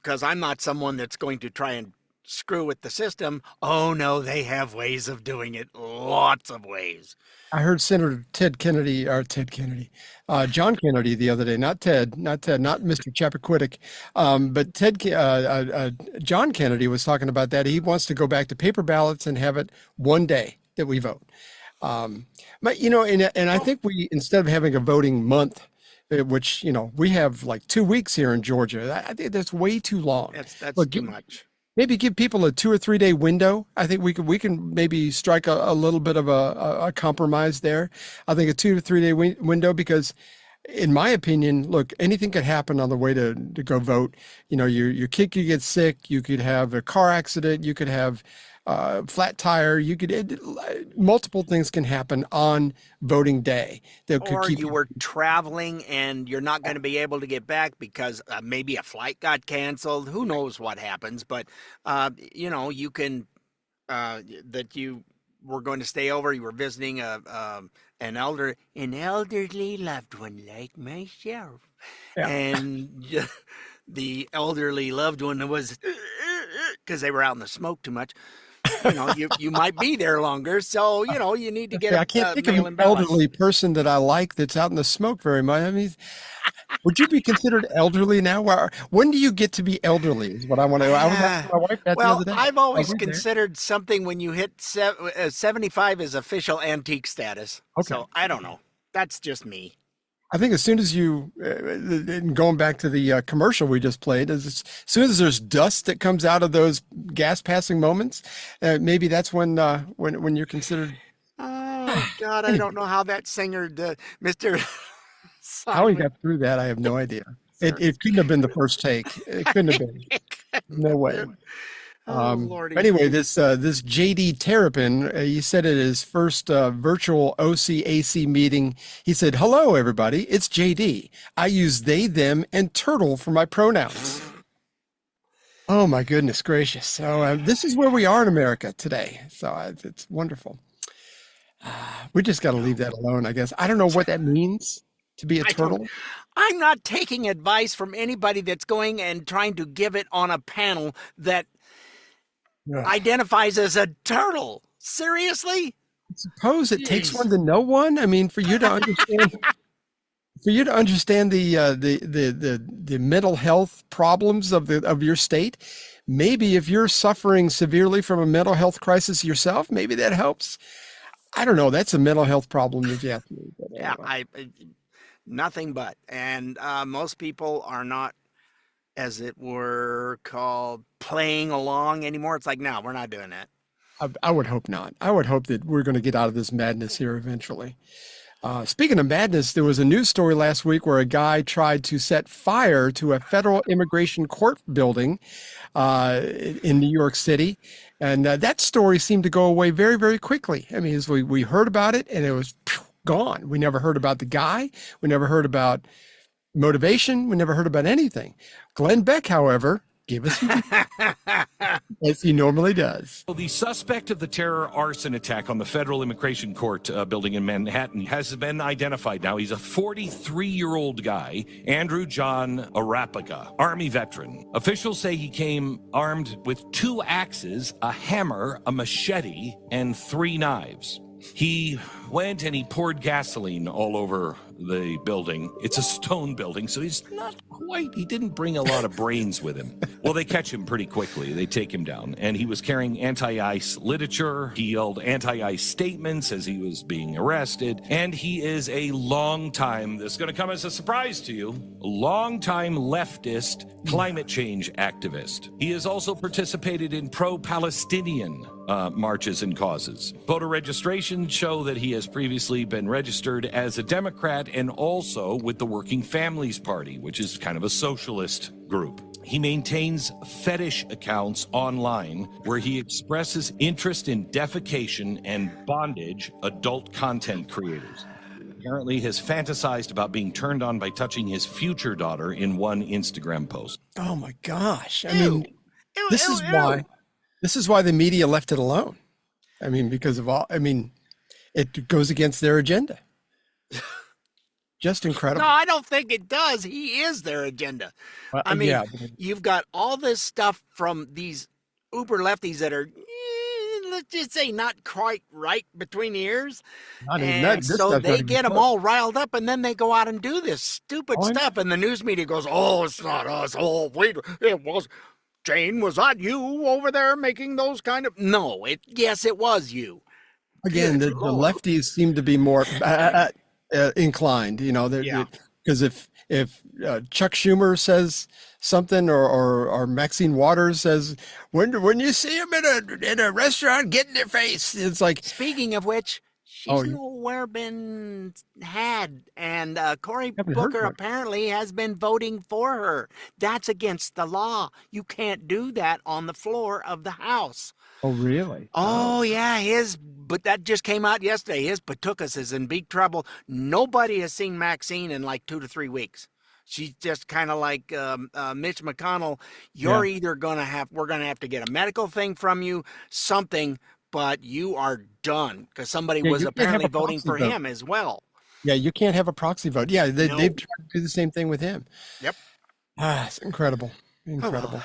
Because I'm not someone that's going to try and screw with the system. Oh, no, they have ways of doing it. Lots of ways. I heard Senator John Kennedy the other day, not Mr. Chappaquiddick, but John Kennedy was talking about that. He wants to go back to paper ballots and have it one day that we vote. But, and I think instead of having a voting month, which, we have like 2 weeks here in Georgia. I think that's way too long. That's too much. Maybe give people a 2 or 3 day window. I think we can maybe strike a little bit of a compromise there. I think a 2 to 3 day window, because in my opinion, look, anything could happen on the way to go vote. Your kid could get sick. You could have a car accident. You could have flat tire. Multiple things can happen on voting day. Or you were traveling and you're not going to be able to get back because maybe a flight got canceled. Who knows what happens? But you can that you were going to stay over. You were visiting an elderly loved one like myself, and the elderly loved one was because they were out in the smoke too much. You might be there longer, so you need to get. I can't think of an elderly person that I like that's out in the smoke very much. I mean, Would you be considered elderly now? When do you get to be elderly is what I want to know. I was asking my wife that the other day. I've always Are we there? considered something when you hit 75 is official antique status. Okay. So I don't know. That's just me. I think as soon as you, going back to the commercial we just played, as soon as there's dust that comes out of those gas passing moments, maybe that's when you're considered. Oh God, I don't know how that singer, Mr. How he got through that, I have no idea. It couldn't have been the first take. It couldn't have been. No way. Lordy. Anyway, this JD Terrapin, he said at his first virtual OCAC meeting, he said, "Hello, everybody. It's JD. I use they, them, and turtle for my pronouns." Oh, my goodness gracious. So this is where we are in America today. So it's wonderful. We just got to leave that alone, I guess. I don't know what that means to be a turtle. I'm not taking advice from anybody that's going and trying to give it on a panel that identifies as a turtle. Seriously? I suppose it takes one to know one. I mean, for you to understand, the mental health problems of your state, maybe if you're suffering severely from a mental health crisis yourself, maybe that helps. I don't know. That's a mental health problem if you ask me. Yeah, nothing but. And most people are not, as it were, called playing along anymore. It's like, no, we're not doing that. I would hope not. I would hope that we're going to get out of this madness here eventually. Speaking of madness, there was a news story last week where a guy tried to set fire to a federal immigration court building in New York City. And that story seemed to go away very, very quickly. I mean, as we heard about it and it was gone. We never heard about the guy. We never heard about motivation. We never heard about anything. Glenn Beck, however, gave us some as he normally does. Well, the suspect of the terror arson attack on the federal immigration court building in Manhattan has been identified now. He's a 43-year-old guy, Andrew John Arapaga, Army veteran. Officials say he came armed with 2 axes, a hammer, a machete, and 3 knives. He went and he poured gasoline all over the building. It's a stone building, so he didn't bring a lot of brains with him. Well, they catch him pretty quickly. They take him down, and he was carrying anti-ICE literature. He yelled anti-ICE statements as he was being arrested, and he is a long-time, this is going to come as a surprise to you, long-time leftist climate change activist. He has also participated in pro-Palestinian marches and causes. Voter registrations show that he has previously been registered as a Democrat and also with the Working Families Party, which is kind of a socialist group. He maintains fetish accounts online where he expresses interest in defecation and bondage adult content creators. Apparently has fantasized about being turned on by touching his future daughter in one Instagram post. Oh my gosh. I mean, this is why the media left it alone. I mean, because of it goes against their agenda. Just incredible. No, I don't think it does. He is their agenda. You've got all this stuff from these uber lefties that are, let's just say, not quite right between the ears. So they get them all riled up, and then they go out and do this stupid stuff, and the news media goes, "Oh, it's not us. Oh, wait, it was." Jane, was that you over there making those kind of? No, yes, it was you. Again, the lefties seem to be more inclined, because if Chuck Schumer says something or Maxine Waters says, when you see him in a restaurant, get in their face. It's like, speaking of which, she's nowhere been had, and Cory Booker apparently has been voting for her. That's against the law. You can't do that on the floor of the House. Oh, really? Oh, yeah. But that just came out yesterday. His Patukas is in big trouble. Nobody has seen Maxine in like 2 to 3 weeks. She's just kind of like Mitch McConnell. We're going to have to get a medical thing from you, something, but you are done, because somebody was apparently voting for him as well. Yeah, you can't have a proxy vote. Yeah, they've tried to do the same thing with him. Yep. It's incredible. Incredible.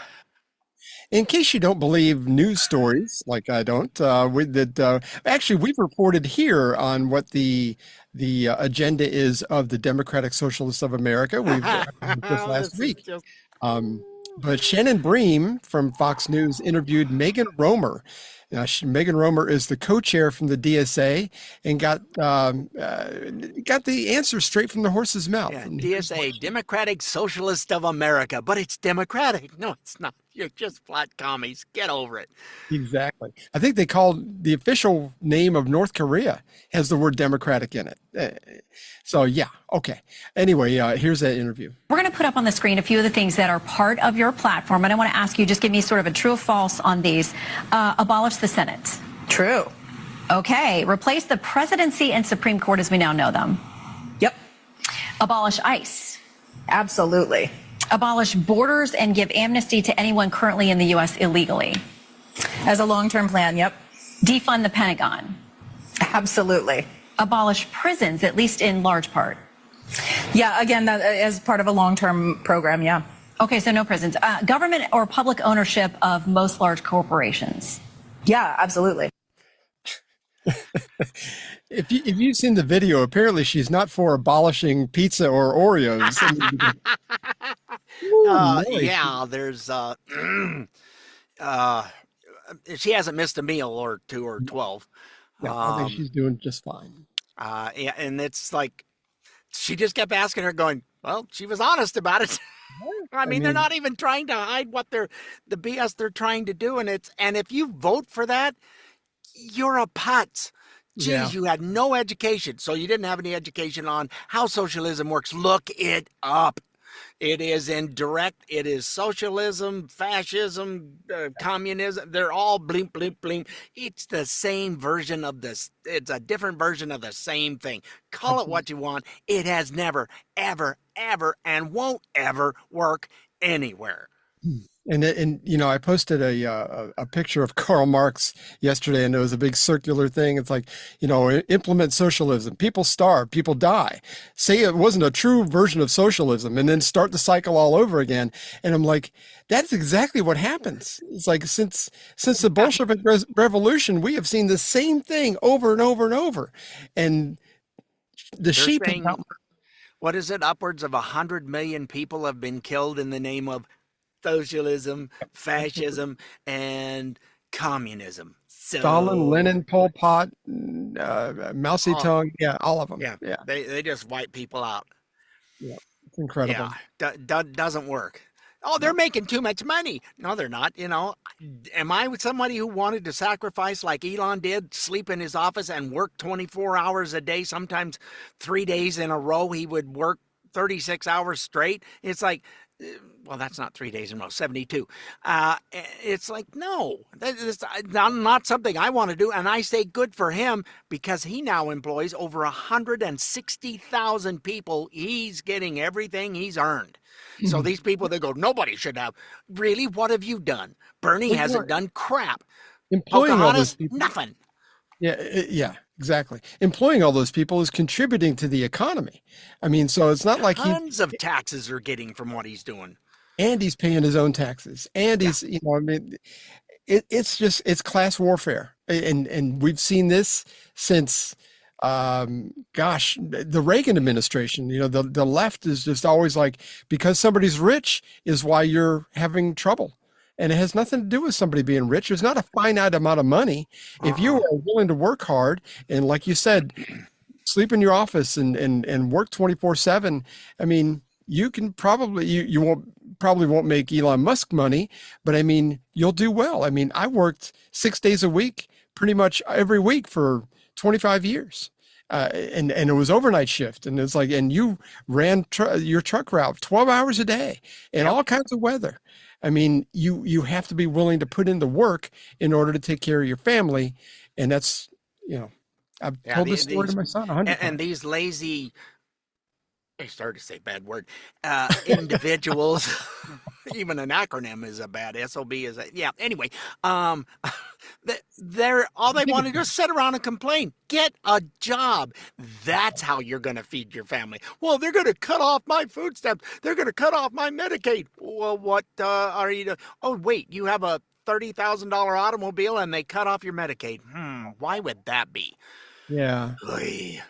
In case you don't believe news stories, like I don't, actually we've reported here on what the agenda is of the Democratic Socialists of America. We've just last This is week. just But Shannon Bream from Fox News interviewed Megan Romer. Megan Romer is the co-chair from the DSA and got the answer straight from the horse's mouth. yeah, DSA, Democratic Socialist of America, but it's democratic. No, it's not. You're just flat commies. Get over it. Exactly. I think they called the official name of North Korea has the word democratic in it. So yeah, okay. Anyway, here's that interview. We're going to put up on the screen a few of the things that are part of your platform, and I want to ask you, just give me sort of a true or false on these. Abolish the Senate. True. Okay. Replace the presidency and Supreme Court as we now know them. Yep. Abolish ICE. Absolutely. Abolish borders and give amnesty to anyone currently in the U.S. illegally. As a long-term plan, yep. Defund the Pentagon. Absolutely. Abolish prisons, at least in large part. Yeah, again, that as part of a long-term program, yeah. Okay, so no prisons. Government or public ownership of most large corporations. Yeah, absolutely. If you've seen the video, apparently she's not for abolishing pizza or Oreos. Yeah, there's she hasn't missed a meal or 2 or 12. Yeah, I think she's doing just fine. Yeah, and it's like she just kept asking her, going, well, she was honest about it. I mean, they're not even trying to hide what the BS they're trying to do, and if you vote for that, you're a putz. Geez, Yeah. you had no education, so you didn't have any education on how socialism works. Look it up. It is indirect. It is socialism, fascism, communism. They're all bleep, bleep, bleep. It's the same version of this. It's a different version of the same thing. Call it what you want. It has never, ever, ever, and won't ever work anywhere. And you know, I posted a picture of Karl Marx yesterday, and it was a big circular thing. It's like, you know, implement socialism. People starve, people die. Say it wasn't a true version of socialism, and then start the cycle all over again. And I'm like, that's exactly what happens. It's like since the Bolshevik Revolution, we have seen the same thing over and over and over. And the sheep. What is it? Upwards of 100 million people have been killed in the name of socialism, fascism, and communism. So, Stalin, Lenin, Pol Pot, Mao Zedong, yeah, all of them. Yeah, they just wipe people out. Yeah, it's incredible. Yeah, doesn't work. Oh, they're making too much money. No, they're not. You know, am I with somebody who wanted to sacrifice like Elon did, sleep in his office and work 24 hours a day, sometimes 3 days in a row? He would work 36 hours straight. It's like, well, that's not 3 days in a row, 72. It's like, no, that's not something I want to do. And I say good for him, because he now employs over 160,000 people. He's getting everything he's earned. So these people, they go, nobody should have. Really? What have you done? Bernie hasn't done crap. Employing all those people. Nothing. Yeah, exactly. Employing all those people is contributing to the economy. I mean, so it's not like tons of taxes are getting from what he's doing. And he's paying his own taxes. And he's, you know, I mean, it's class warfare. And we've seen this since, the Reagan administration. You know, the left is just always like, because somebody's rich is why you're having trouble. And it has nothing to do with somebody being rich. There's not a finite amount of money. If you are willing to work hard, and like you said, sleep in your office and work 24/7, I mean, you can probably, you won't make Elon Musk money, but I mean, you'll do well. I mean, I worked 6 days a week, pretty much every week for 25 years. And it was overnight shift, and it's like, and you ran your truck route 12 hours a day in all kinds of weather. I mean, you have to be willing to put in the work in order to take care of your family, and that's, you know, I've told this story to my son 100 times. And these lazy I started to say bad word. Individuals, even an acronym is a bad SOB is a, yeah. Anyway, they're all they want to do is sit around and complain. Get a job. That's how you're going to feed your family. Well, they're going to cut off my food stamps. They're going to cut off my Medicaid. Well, what are you doing? Oh, wait, you have a $30,000 automobile and they cut off your Medicaid. Why would that be? Yeah. Oy.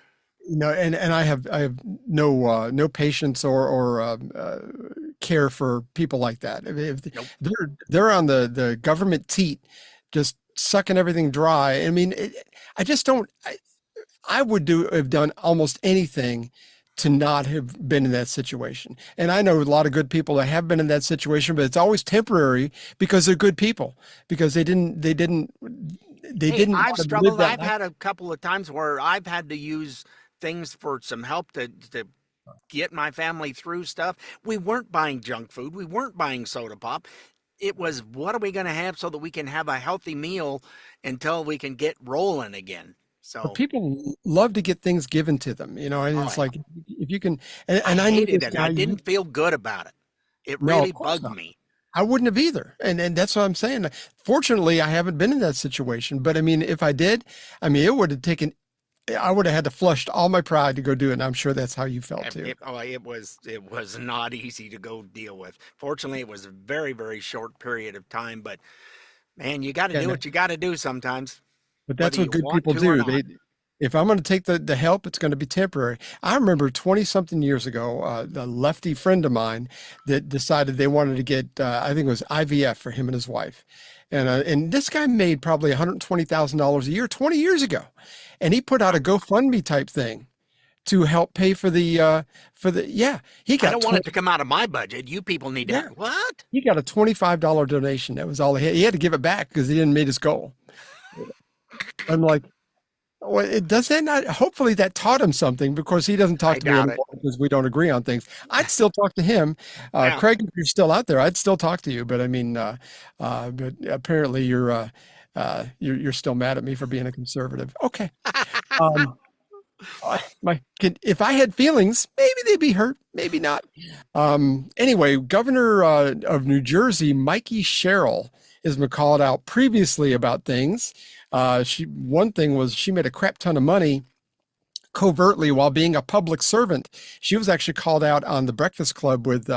And I have no patience or care for people like that. If Nope. they're on the government teat, just sucking everything dry. I mean, I just don't. I would have done almost anything to not have been in that situation. And I know a lot of good people that have been in that situation, but it's always temporary because they're good people, because they didn't. I've struggled. I've had a couple of times where I've had to use things for some help to get my family through stuff. We weren't buying junk food. We weren't buying soda pop. It was, what are we going to have so that we can have a healthy meal until we can get rolling again? So But people love to get things given to them, and it's like, if you can, and I knew hated this it. guy, I didn't feel good about it. It No, really of course bugged not. me. I wouldn't have either. And that's what I'm saying. Fortunately, I haven't been in that situation, but I mean, if I did, it would have taken, I would have had to flush all my pride to go do it. And I'm sure that's how you felt too. It was not easy to go deal with. Fortunately, it was a very, very short period of time, but man, you got to do what you got to do sometimes. But that's whether what you good want people to or do. not. If I'm going to take the help, it's going to be temporary. I remember 20 something years ago, a lefty friend of mine that decided they wanted to get, I think it was IVF for him and his wife. And this guy made probably $120,000 a year 20 years ago. And he put out a GoFundMe type thing to help pay for he got I don't want it to come out of my budget. You people need to what? He got a $25 donation. That was all he had. He had to give it back because he didn't meet his goal. I'm like, well, it does that not, hopefully that taught him something, because he doesn't talk to me anymore because we don't agree on things. I'd still talk to him. Craig, if you're still out there, I'd still talk to you. But I mean, but apparently you're still mad at me for being a conservative. Okay. If I had feelings, maybe they'd be hurt, maybe not. Anyway, Governor of New Jersey, Mikey Sherrill, has been called out previously about things. One thing was she made a crap ton of money covertly while being a public servant. She was actually called out on the Breakfast Club with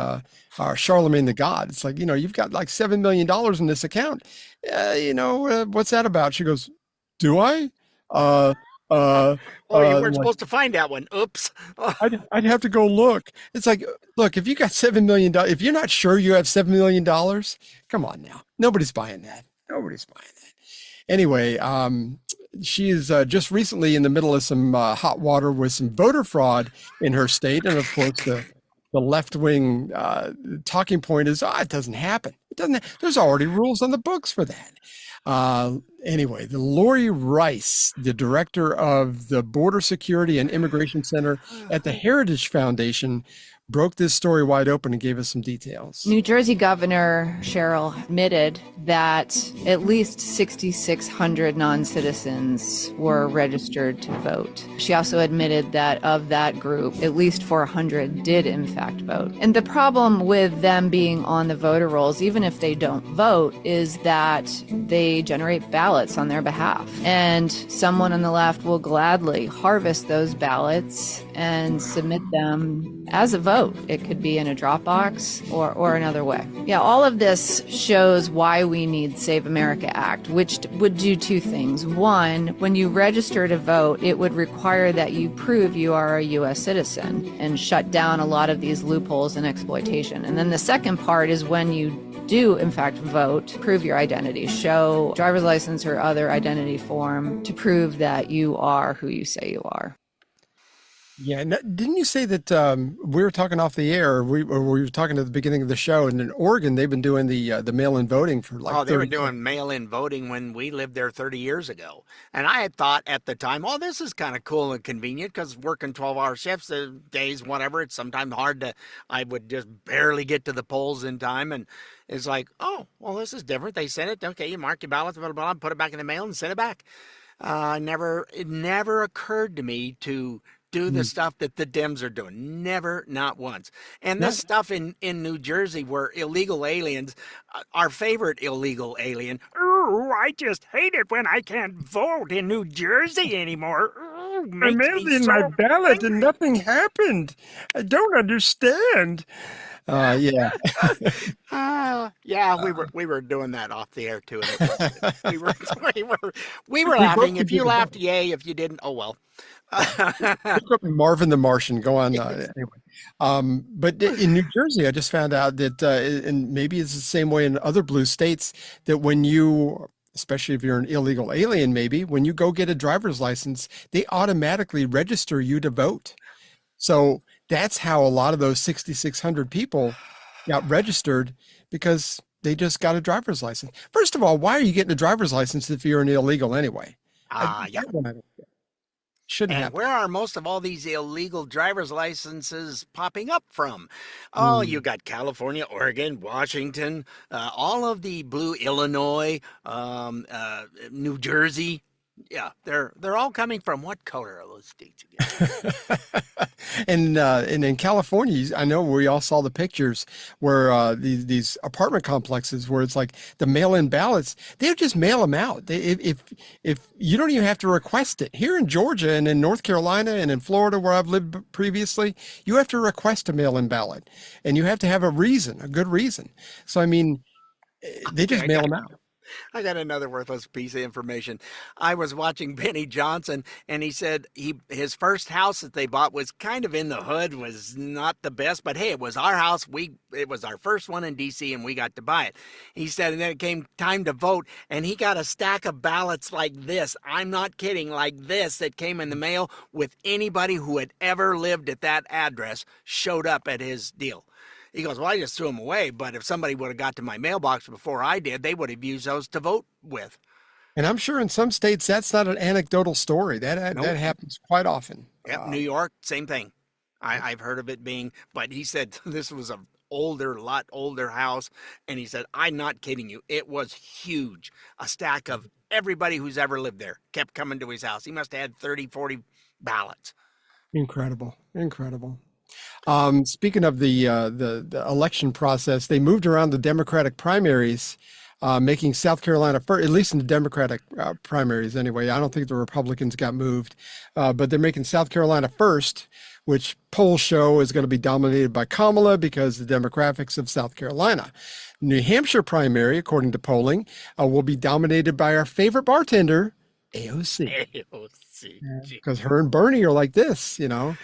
Charlemagne the God. It's like, you've got like $7 million in this account. What's that about? She goes, do I? You weren't supposed to find that one. Oops. I'd have to go look. It's like, look, if you got $7 million, if you're not sure you have $7 million, come on now. Nobody's buying that. Nobody's buying that. Anyway, she is just recently in the middle of some hot water with some voter fraud in her state. And of course, the left-wing talking point is, it doesn't happen. It doesn't. There's already rules on the books for that. Anyway, the Lori Rice, the director of the Border Security and Immigration Center at the Heritage Foundation, broke this story wide open and gave us some details. New Jersey Governor Sherrill admitted that at least 6,600 non-citizens were registered to vote. She also admitted that of that group, at least 400 did in fact vote. And the problem with them being on the voter rolls, even if they don't vote, is that they generate ballots on their behalf. And someone on the left will gladly harvest those ballots and submit them as a vote. It could be in a Dropbox or another way. Yeah, all of this shows why we need Save America Act, which would do two things. One, when you register to vote, it would require that you prove you are a U.S. citizen and shut down a lot of these loopholes and exploitation. And then the second part is when you do, in fact, vote, prove your identity. Show driver's license or other identity form to prove that you are who you say you are. Yeah, didn't you say that we were talking off the air? We were talking at the beginning of the show, and in Oregon they've been doing the mail-in voting for like. They were doing mail-in voting when we lived there 30 years ago, and I had thought at the time, oh, this is kind of cool and convenient because working 12-hour shifts, days, whatever. It's sometimes hard to. I would just barely get to the polls in time, and it's like, oh, well, this is different. They sent it. Okay, you mark your ballots, blah blah blah, put it back in the mail and send it back. It never occurred to me to do the stuff that the Dems are doing. Never, not once. And this stuff in New Jersey where illegal aliens, our favorite illegal alien, oh, I just hate it when I can't vote in New Jersey anymore. Oh, I makes mailed me in so my ballot angry. and nothing happened. I don't understand. Yeah. Yeah, we were doing that off the air too. And we were we were We both laughing. could If do you the laughed, vote. yay. If you didn't, oh well. Look up Marvin the Martian. Go on. Anyway, but in New Jersey, I just found out that, and maybe it's the same way in other blue states, that when you, especially if you're an illegal alien, maybe when you go get a driver's license, they automatically register you to vote. So that's how a lot of those 6,600 people got registered, because they just got a driver's license. First of all, why are you getting a driver's license if you're an illegal anyway? Yeah. That one I don't get. Shouldn't And happen. where are most of all these illegal driver's licenses popping up from? Oh, you got California, Oregon, Washington, all of the blue, Illinois, New Jersey. Yeah, they're all coming from what color are those states again? And in California, I know we all saw the pictures where these apartment complexes where it's like the mail-in ballots, they just mail them out. If you don't even have to request it. Here in Georgia and in North Carolina and in Florida where I've lived previously, you have to request a mail-in ballot, and you have to have a reason, a good reason. So I mean, they just mail them out. I got another worthless piece of information. I was watching Benny Johnson, and he said his first house that they bought was kind of in the hood, was not the best, but hey, it was our house. It was our first one in D.C., and we got to buy it. He said, and then it came time to vote, and he got a stack of ballots like this. I'm not kidding, like this, that came in the mail with anybody who had ever lived at that address showed up at his deal. He goes, well, I just threw them away, but if somebody would have got to my mailbox before I did, they would have used those to vote with. And I'm sure in some states that's not an anecdotal story. That happens quite often. Yep, New York, same thing. I've heard of it being, but he said this was a lot older house, and he said, I'm not kidding you, it was huge. A stack of everybody who's ever lived there kept coming to his house. He must have had 30, 40 ballots. Incredible. Speaking of the election process, they moved around the Democratic primaries, making South Carolina first, at least in the Democratic primaries anyway. I don't think the Republicans got moved, but they're making South Carolina first, which polls show is going to be dominated by Kamala because of the demographics of South Carolina. New Hampshire primary, according to polling, will be dominated by our favorite bartender, AOC. Because her and Bernie are like this, Yeah.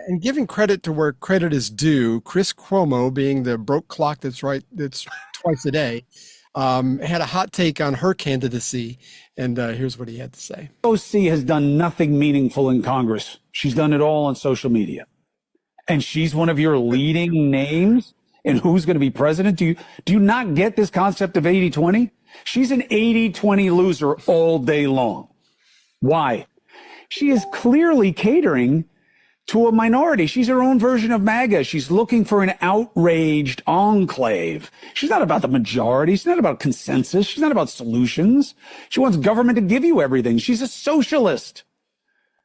And giving credit to where credit is due, Chris Cuomo, being the broke clock that's twice a day, had a hot take on her candidacy, and here's what he had to say. AOC has done nothing meaningful in Congress. She's done it all on social media. And she's one of your leading names in who's going to be president. Do you not get this concept of 80-20? She's an 80-20 loser all day long. Why? She is clearly catering to a minority. She's her own version of MAGA. She's looking for an outraged enclave. She's not about the majority. She's not about consensus. She's not about solutions. She wants government to give you everything. She's a socialist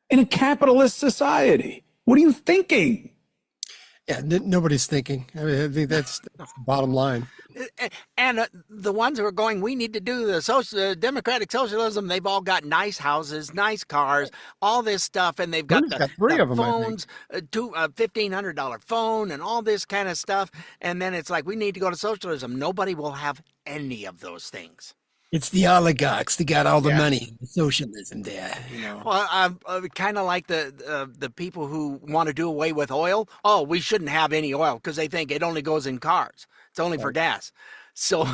in a capitalist society. What are you thinking? Yeah, nobody's thinking. I mean, I think that's the bottom line. And the ones who are going, we need to do the democratic socialism. They've all got nice houses, nice cars, all this stuff, and they've got the three of them, phones, $1,500 phone, and all this kind of stuff. And then it's like, we need to go to socialism. Nobody will have any of those things. It's the oligarchs. They got all the money. Socialism there, Well, kind of like the people who want to do away with oil. Oh, we shouldn't have any oil because they think it only goes in cars. It's only for gas. So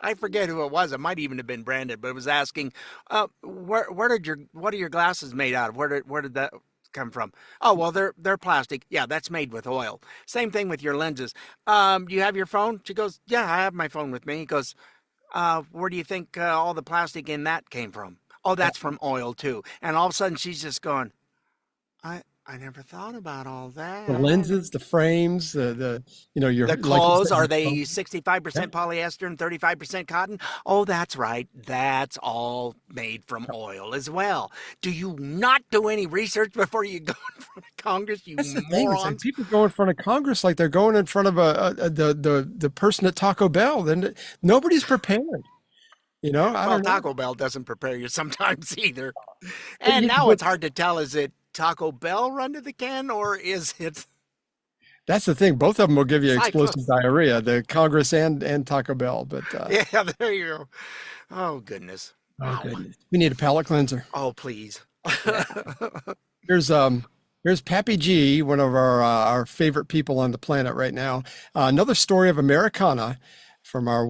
I forget who it was. It might even have been Brandon, but it was asking, what are your glasses made out of? Where did that come from? Oh, well, they're plastic. Yeah, that's made with oil. Same thing with your lenses. Do you have your phone? She goes, yeah, I have my phone with me. He goes, where do you think all the plastic in that came from? Oh, that's from oil too. And all of a sudden she's just going, I never thought about all that. The lenses, the frames, the your The like you clothes, said, are your they phone. 65% polyester and 35% cotton? Oh, that's right. That's all made from oil as well. Do you not do any research before you go in front of Congress, you That's the thing. It's like morons? people go in front of Congress like they're going in front of the person at Taco Bell. Then nobody's prepared. I Well, don't know. Taco Bell doesn't prepare you sometimes either. But And you, now but it's hard to tell, is it Taco Bell run to the can or is it that's the thing. Both of them will give you explosive Cyclops? diarrhea, the Congress and Taco Bell. But Yeah, there you go. Oh, goodness. oh Wow. goodness, we need a palate cleanser. Oh, please. Here's Pappy G, one of our favorite people on the planet right now. Another story of Americana from our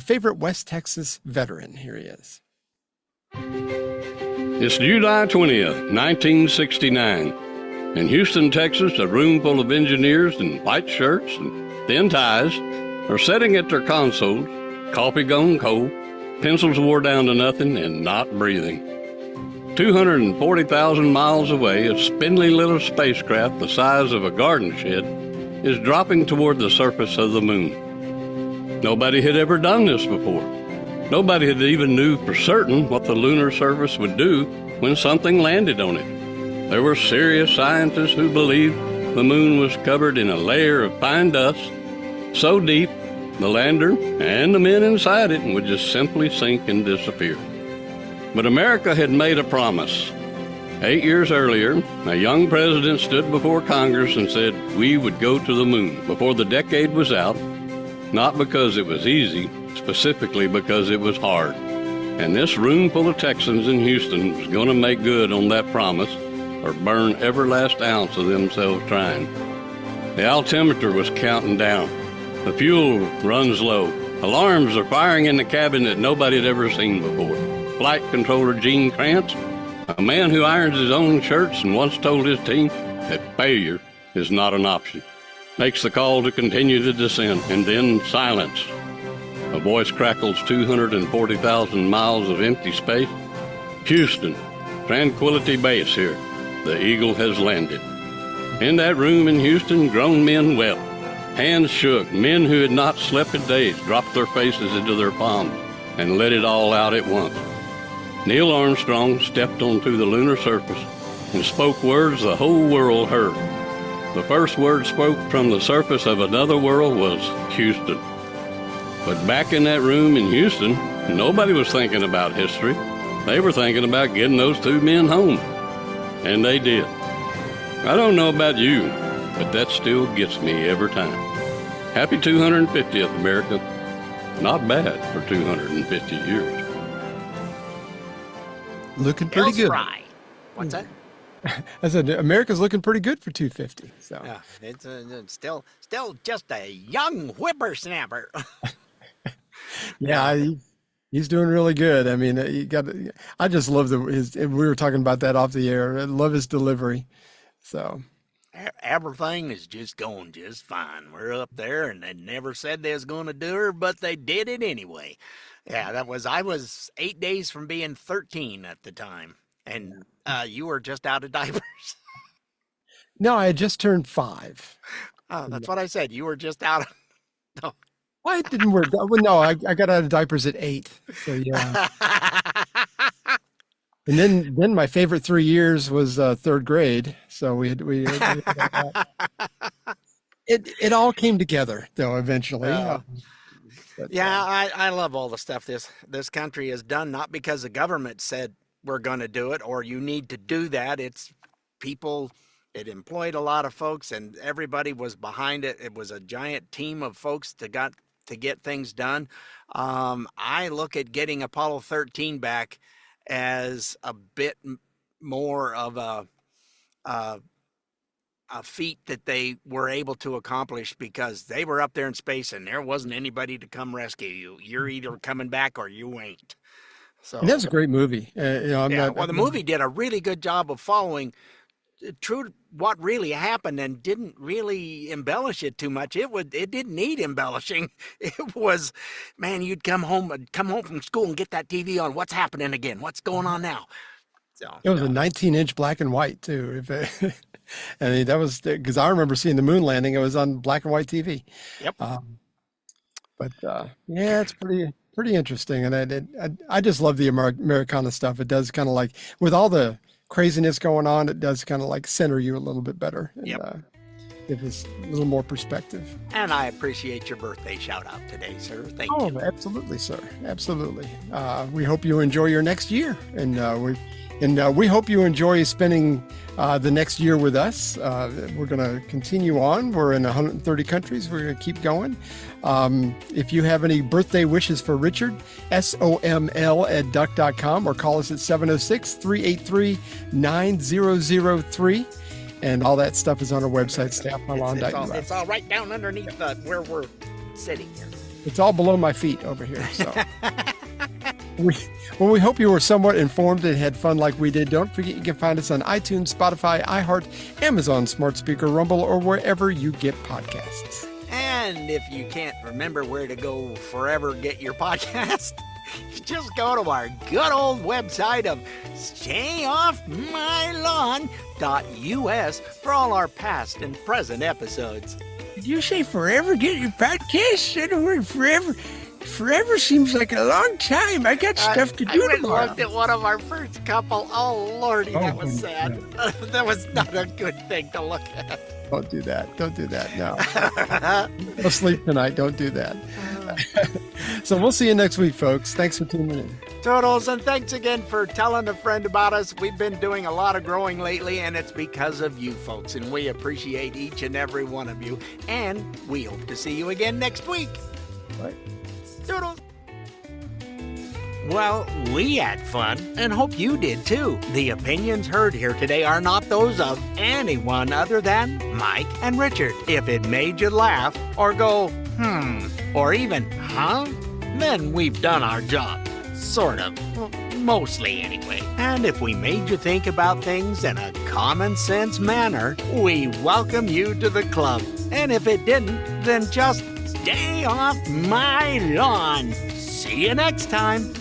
favorite West Texas veteran. Here he is. It's July 20th, 1969. In Houston, Texas, a room full of engineers in white shirts and thin ties are sitting at their consoles, coffee gone cold, pencils wore down to nothing, and not breathing. 240,000 miles away, a spindly little spacecraft the size of a garden shed is dropping toward the surface of the moon. Nobody had ever done this before. Nobody had even knew for certain what the lunar surface would do when something landed on it. There were serious scientists who believed the moon was covered in a layer of fine dust so deep the lander and the men inside it would just simply sink and disappear. But America had made a promise. 8 years earlier, a young president stood before Congress and said we would go to the moon before the decade was out, not because it was easy, specifically because it was hard. And this room full of Texans in Houston was going to make good on that promise or burn every last ounce of themselves trying. The altimeter was counting down. The fuel runs low. Alarms are firing in the cabin that nobody had ever seen before. Flight controller Gene Krantz, a man who irons his own shirts and once told his team that failure is not an option, makes the call to continue the descent, and then silence. A voice crackles 240,000 miles of empty space. Houston, Tranquility Base here. The Eagle has landed. In that room in Houston, grown men wept. Hands shook. Men who had not slept in days dropped their faces into their palms and let it all out at once. Neil Armstrong stepped onto the lunar surface and spoke words the whole world heard. The first word spoke from the surface of another world was Houston. But back in that room in Houston, nobody was thinking about history. They were thinking about getting those two men home. And they did. I don't know about you, but that still gets me every time. Happy 250th, America. Not bad for 250 years. Looking pretty good. Fry. What's that? I said America's looking pretty good for 250. So Yeah, it's still just a young whippersnapper. yeah, he's doing really good. I mean, I just love his. We were talking about that off the air. I love his delivery. So Everything is just going just fine. We're up there, and they never said they was going to do her, but they did it anyway. Yeah, I was 8 days from being 13 at the time, and you were just out of diapers. no, I had just turned 5. Oh, that's what I said. You were just out of. No. Why it didn't work? Well, no, I got out of diapers at 8. So yeah. And then my favorite 3 years was 3rd grade. So we it all came together though eventually. I love all the stuff this country has done, not because the government said we're going to do it or you need to do that. It's people. It employed a lot of folks, and everybody was behind it. It was a giant team of folks to get things done. I look at getting Apollo 13 back as a bit more of a feat that they were able to accomplish because they were up there in space and there wasn't anybody to come rescue you. You're either coming back or you ain't. So And that's a great movie. the movie did a really good job of following true to what really happened and didn't really embellish it too much. It didn't need embellishing. It was, man, you'd come home from school and get that TV on. What's happening again? What's going on now? So it was a 19-inch black and white too. I mean, that was because I remember seeing the moon landing. It was on black and white TV. Yep. Yeah, it's pretty interesting, and I just love the Americana stuff. It does kind of like, with all the craziness going on, it does kind of like center you a little bit better. And, give us a little more perspective. And I appreciate your birthday shout out today, sir. Thank you. Oh, absolutely, sir. Absolutely. We hope you enjoy your next year, and we hope you enjoy spending the next year with us. We're going to continue on. We're in 130 countries. We're going to keep going. If you have any birthday wishes for Richard, SOML@duck.com, or call us at 706-383-9003. And all that stuff is on our website, staffmylon.us. It's all right down underneath where we're sitting here. It's all below my feet over here. So we hope you were somewhat informed and had fun like we did. Don't forget you can find us on iTunes, Spotify, iHeart, Amazon Smart Speaker, Rumble, or wherever you get podcasts. And if you can't remember where to go forever get your podcast, just go to our good old website of StayOffMyLawn.us for all our past and present episodes. Did you say forever get your podcast? I don't word forever. Forever seems like a long time. I got stuff to do tomorrow. I looked at one of our first couple. Oh, Lordy, that was sad. That was not a good thing to look at. Don't do that. Don't do that. No. Go sleep tonight. Don't do that. So we'll see you next week, folks. Thanks for tuning in. Toodles, and thanks again for telling a friend about us. We've been doing a lot of growing lately, and it's because of you folks, and we appreciate each and every one of you. And we hope to see you again next week. Bye. Toodles. Well, we had fun, and hope you did too. The opinions heard here today are not those of anyone other than Mike and Richard. If it made you laugh, or go, or even, then we've done our job. Sort of. Well, mostly anyway. And if we made you think about things in a common sense manner, we welcome you to the club. And if it didn't, then just stay off my lawn. See you next time.